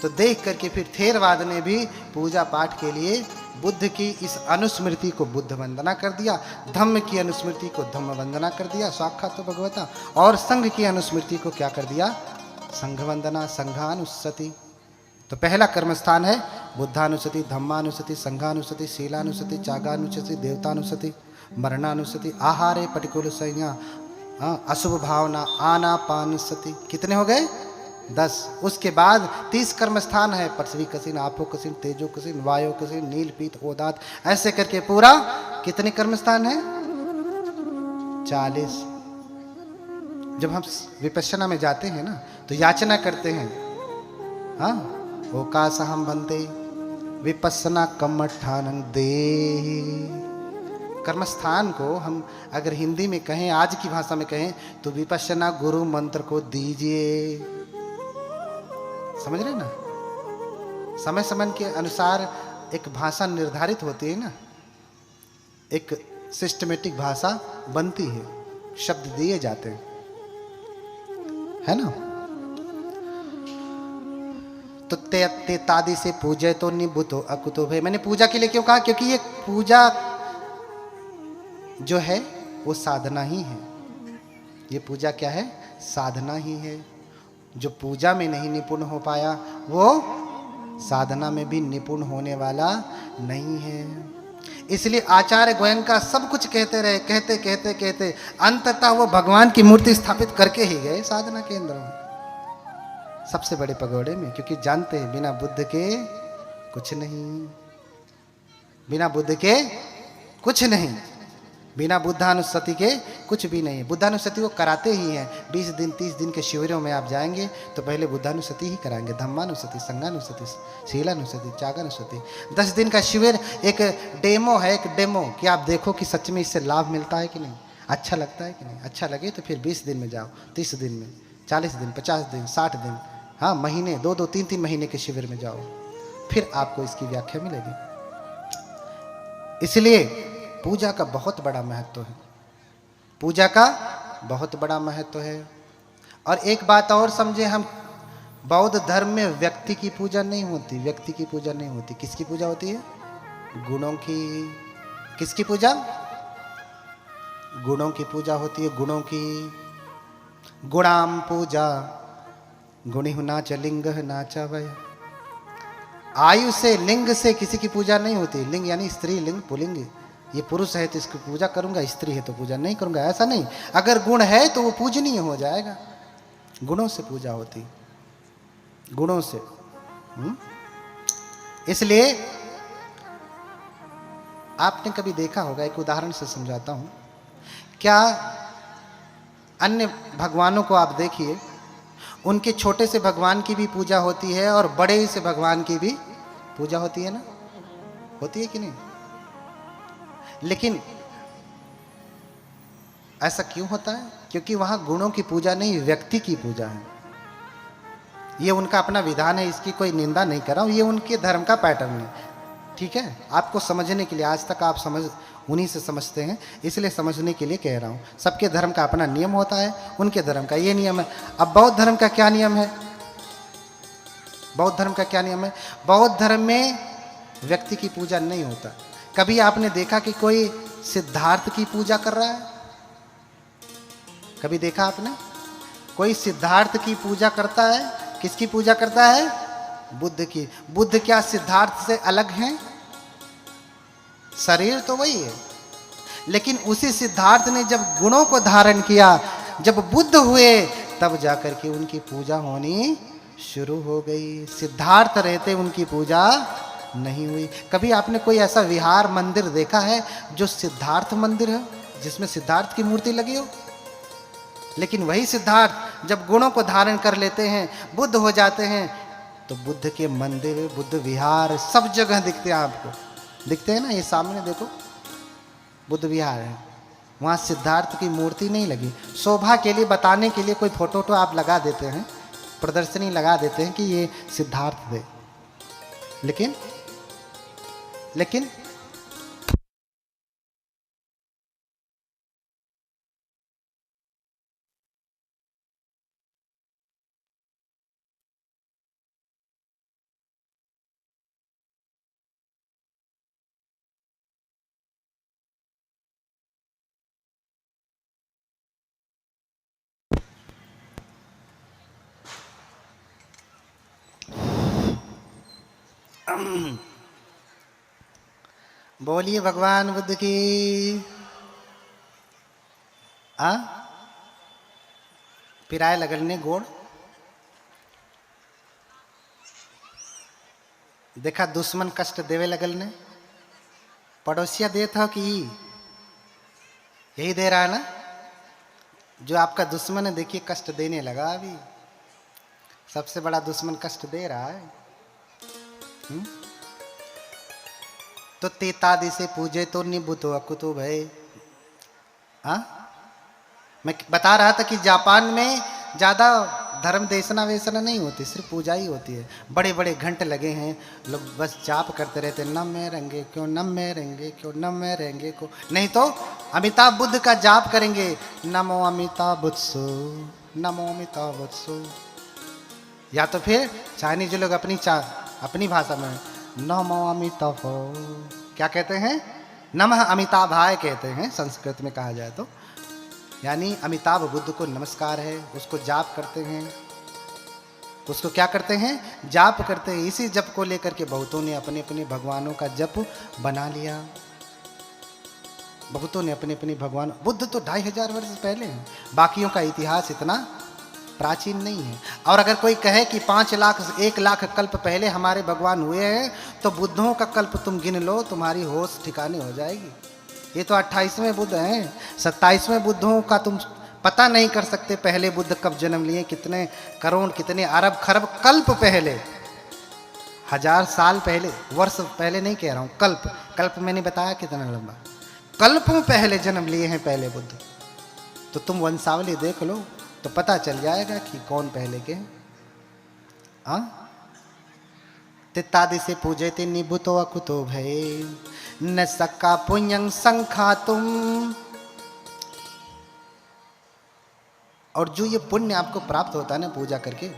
तो देख करके फिर थेरवाद ने भी पूजा पाठ के लिए बुद्ध की इस अनुस्मृति को बुद्ध वंदना कर दिया, धम्म की अनुस्मृति को धम्म वंदना कर दिया, साक्षात भगवता, और संघ की अनुस्मृति को क्या कर दिया? संघ वंदना, संघानुस्सति। तो पहला कर्म स्थान है बुद्धानुस्सति, धम्मानुस्सति, संघानुस्सति, शीलानुस्सति, चागानुस्सति, देवतानुस्सति, मरणानुस्सति, आहारे पटिकुल संज्ञा, अशुभ भावना, आनापानुस्सति। कितने हो गए? 10। उसके बाद 30 कर्म स्थान है, पृथ्वी कसिन, आपो कसिन, तेजो कसिन, वायु कसिन, नील पीत ओदात, ऐसे करके पूरा कितने कर्म स्थान है? 40। जब हम विपश्यना में जाते हैं ना तो याचना करते हैं, हाँ, ओकासहम भन्ते विपस्सना कम्मठानं देहि। कर्मस्थान को हम अगर हिंदी में कहें, आज की भाषा में कहें, तो विपश्यना गुरु मंत्र को दीजिए। समझ रहे ना? समय समय के अनुसार एक भाषा निर्धारित होती है ना, एक सिस्टमेटिक भाषा बनती है, शब्द दिए जाते हैं, है ना? तो तेतादि से पूजे तो निबुतो अकुतो भय। मैंने पूजा के लिए क्यों कहा? क्योंकि ये पूजा जो है वो साधना ही है। ये पूजा क्या है? साधना ही है। जो पूजा में नहीं निपुण हो पाया वो साधना में भी निपुण होने वाला नहीं है। इसलिए आचार्य गोयनका सब कुछ कहते रहे, कहते कहते कहते अंततः वो भगवान की मूर्ति स्थापित करके ही गए साधना केंद्र में, सबसे बड़े पगोड़े में। क्योंकि जानते हैं बिना बुद्ध के कुछ नहीं, बिना बुद्ध के कुछ नहीं, बिना बुद्धानुस्सति के कुछ भी नहीं। बुद्धानुस्सति वो कराते ही हैं। 20 दिन 30 दिन के शिविरों में आप जाएंगे तो पहले बुद्धानुस्सति ही कराएंगे, धम्मानुस्सति, संघानुस्सति, शीलानुस्सति, त्यागानुस्सति। 10 दिन का शिविर एक डेमो है, एक डेमो कि आप देखो कि सच में इससे लाभ मिलता है कि नहीं, अच्छा लगता है कि नहीं। अच्छा लगे तो फिर 20 दिन में जाओ, 30 दिन में, 40 दिन, 50 दिन, 60 दिन, हाँ महीने, 2-2, 3-3 महीने के शिविर में जाओ, फिर आपको इसकी व्याख्या मिलेगी। इसलिए पूजा का बहुत बड़ा महत्व है, पूजा का बहुत बड़ा महत्व है। और एक बात और समझे हम, बौद्ध धर्म में व्यक्ति की पूजा नहीं होती, व्यक्ति की पूजा नहीं होती। किसकी पूजा होती है? गुणों की। किसकी पूजा? गुणों की पूजा होती है, गुणों की। गुणाम पूजा गुणिहु नाच लिंग नाचा वय। आयु से, लिंग से किसी की पूजा नहीं होती। लिंग यानी स्त्री लिंग, पुलिंग। ये पुरुष है तो इसकी पूजा करूंगा, स्त्री है तो पूजा नहीं करूंगा, ऐसा नहीं। अगर गुण है तो वो पूजनीय हो जाएगा। गुणों से पूजा होती, गुणों से। इसलिए आपने कभी देखा होगा, एक उदाहरण से समझाता हूं। क्या अन्य भगवानों को आप देखिए, उनके छोटे से भगवान की भी पूजा होती है और बड़े से भगवान की भी पूजा होती है ना, होती है कि नहीं? लेकिन ऐसा क्यों होता है? क्योंकि वहां गुणों की पूजा नहीं, व्यक्ति की पूजा है। ये उनका अपना विधान है, इसकी कोई निंदा नहीं कर रहा हूं, ये उनके धर्म का पैटर्न है। ठीक है, आपको समझने के लिए, आज तक आप समझ उन्हीं से समझते हैं, इसलिए समझने के लिए कह रहा हूं। सबके धर्म का अपना नियम होता है, उनके धर्म का ये नियम है। अब बौद्ध धर्म का क्या नियम है? बौद्ध धर्म का क्या नियम है? बौद्ध धर्म में व्यक्ति की पूजा नहीं होता। कभी आपने देखा कि कोई सिद्धार्थ की पूजा कर रहा है? कभी देखा आपने? कोई सिद्धार्थ की पूजा करता है? किसकी पूजा करता है? बुद्ध की। बुद्ध क्या सिद्धार्थ से अलग हैं? शरीर तो वही है, लेकिन उसी सिद्धार्थ ने जब गुणों को धारण किया, जब बुद्ध हुए, तब जाकर के उनकी पूजा होनी शुरू हो गई। सिद्धार्थ रहते उनकी पूजा नहीं हुई। कभी आपने कोई ऐसा विहार मंदिर देखा है जो सिद्धार्थ मंदिर है, जिसमें सिद्धार्थ की मूर्ति लगी हो? लेकिन वही सिद्धार्थ जब गुणों को धारण कर लेते हैं, बुद्ध हो जाते हैं, तो बुद्ध के मंदिर, बुद्ध विहार सब जगह दिखते हैं आपको। दिखते हैं ना, ये सामने देखो बुद्ध विहार है, वहाँ सिद्धार्थ की मूर्ति नहीं लगी। शोभा के लिए, बताने के लिए कोई फोटो तो आप लगा देते हैं, प्रदर्शनी लगा देते हैं कि ये सिद्धार्थ है, लेकिन बोलिए भगवान बुद्ध की। आ पिराए लगने गोड़ देखा, दुश्मन कष्ट देवे लगल ने, पड़ोसिया देता हो कि यही दे रहा है ना। जो आपका दुश्मन है, देखिए कष्ट देने लगा। अभी सबसे बड़ा दुश्मन कष्ट दे रहा है। तो तेतादि से पूजे तो निबुतो अकुतो भय। हाँ, मैं बता रहा था कि जापान में ज्यादा धर्म देशना वेशना नहीं होती, सिर्फ पूजा ही होती है। बड़े बड़े घंटे लगे हैं, लोग बस जाप करते रहते, नम में रहेंगे क्यों, नम में रहेंगे क्यों, नम में रहेंगे को। नहीं तो अमिताभ बुद्ध का जाप करेंगे, नमो अमिताभ बुद्धो, नमो अमिताभ बुद्धो। या तो फिर चाइनीज लोग अपनी भाषा में नमो अमिताभ क्या कहते हैं, नमः अमिताभाय कहते हैं संस्कृत में कहा जाए तो, यानी अमिताभ बुद्ध को नमस्कार है, उसको जाप करते हैं, उसको क्या करते हैं, जाप करते हैं। इसी जप को लेकर के बहुतों ने अपने अपने भगवानों का जप बना लिया। बहुतों ने अपने अपने भगवान, बुद्ध तो 2500 वर्ष पहले हैं, बाकियों का इतिहास इतना प्राचीन नहीं है। और अगर कोई कहे कि 5 लाख 1 लाख कल्प पहले हमारे भगवान हुए हैं, तो बुद्धों का कल्प तुम गिन लो, तुम्हारी होश ठिकाने हो जाएगी। ये तो 28वें बुद्ध हैं, 27वें बुद्धों का तुम पता नहीं कर सकते पहले बुद्ध कब जन्म लिए, कितने करोड़ कितने अरब खरब कल्प पहले, 1000 साल पहले, वर्ष पहले नहीं कह रहा हूँ, कल्प। कल्प मैंने बताया कितना लंबा, कल्पों पहले जन्म लिए हैं पहले बुद्ध। तो तुम वंशावली देख लो तो पता चल जाएगा कि कौन पहले के हैं। हाँ, तित्तादि से पूजे थे निभुतो अकुतो भय न सक्का पुण्यं संखातुम। और जो ये पुण्य आपको प्राप्त होता है ना पूजा करके,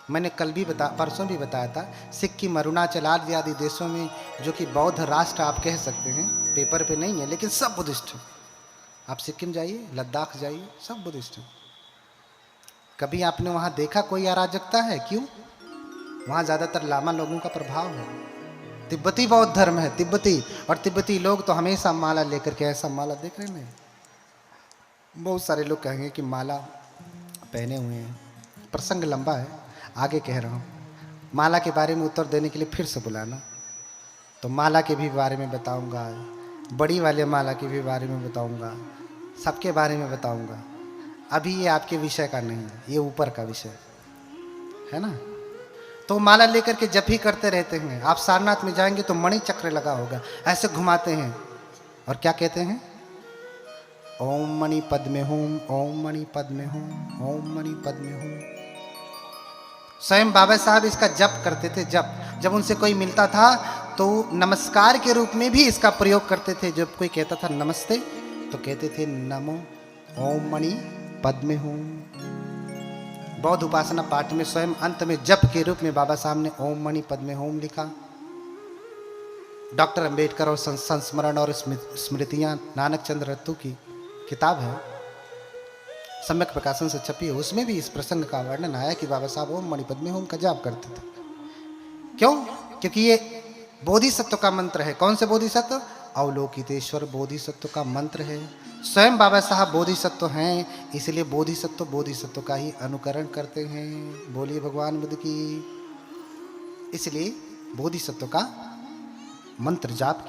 मैंने कल भी परसों भी बताया था, सिक्किम अरुणाचल आदि देशों में जो कि बौद्ध राष्ट्र आप कह सकते हैं, पेपर पे नहीं है लेकिन सब बुद्धिस्ट हैं। आप सिक्किम जाइए, लद्दाख जाइए, सब बुद्धिस्ट हैं। कभी आपने वहाँ देखा कोई अराजकता है? क्यों? वहाँ ज़्यादातर लामा लोगों का प्रभाव है। तिब्बती बौद्ध धर्म है, तिब्बती, और तिब्बती लोग तो हमेशा माला लेकर के, ऐसा माला देख रहे हैं, बहुत सारे लोग कहेंगे कि माला पहने हुए हैं। प्रसंग लंबा है, आगे कह रहा हूँ। माला के बारे में उत्तर देने के लिए फिर से बुलाना, तो माला के भी बारे में बताऊंगा, बड़ी वाले माला के भी बारे में बताऊंगा, सबके बारे में बताऊंगा। अभी ये आपके विषय का नहीं है, ये ऊपर का विषय है ना। तो माला लेकर के जप ही करते रहते हैं। आप सारनाथ में जाएंगे तो मणि चक्र लगा होगा, ऐसे घुमाते हैं और क्या कहते हैं, ओम मणि पद्मे होम, ओम मणि पद्मे होम, ओम मणि पद्मे होम। स्वयं बाबा साहब इसका जप करते थे। जब उनसे कोई मिलता था तो नमस्कार के रूप में भी इसका प्रयोग करते थे। जब कोई कहता था नमस्ते तो कहते थे नमो ओम मणि पद्मे होम। बौद्ध उपासना पाठ में स्वयं अंत में जप के रूप में बाबा साहब ने ओम मणि पद्मे होम लिखा। डॉक्टर अंबेडकर और संस्मरण और स्मृतियां नानक चंद्र रत्तू की किताब है, सम्यक प्रकाशन से छपी है, उसमें भी इस प्रसंग का वर्णन आया कि बाबा साहब ओम मणि पद्मे होम का जाप करते थे। क्यों? क्योंकि ये बोधिसत्व का मंत्र है। कौन से बोधिसत्व? अवलोकितेश्वर बोधिसत्व का मंत्र है। स्वयं बाबा साहब बोधिसत्व हैं, इसलिए बोधिसत्व का ही अनुकरण करते हैं। बोलिए भगवान बुद्ध की। इसलिए बोधिसत्व का मंत्र जाप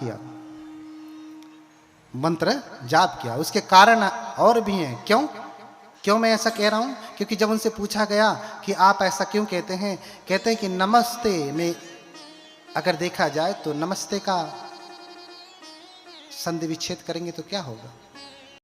किया, उसके कारण और भी हैं। क्यों मैं ऐसा कह रहा हूं? क्योंकि जब उनसे पूछा गया कि आप ऐसा क्यों कहते हैं, कहते हैं कि नमस्ते में अगर देखा जाए तो नमस्ते का संधि विच्छेद करेंगे तो क्या होगा?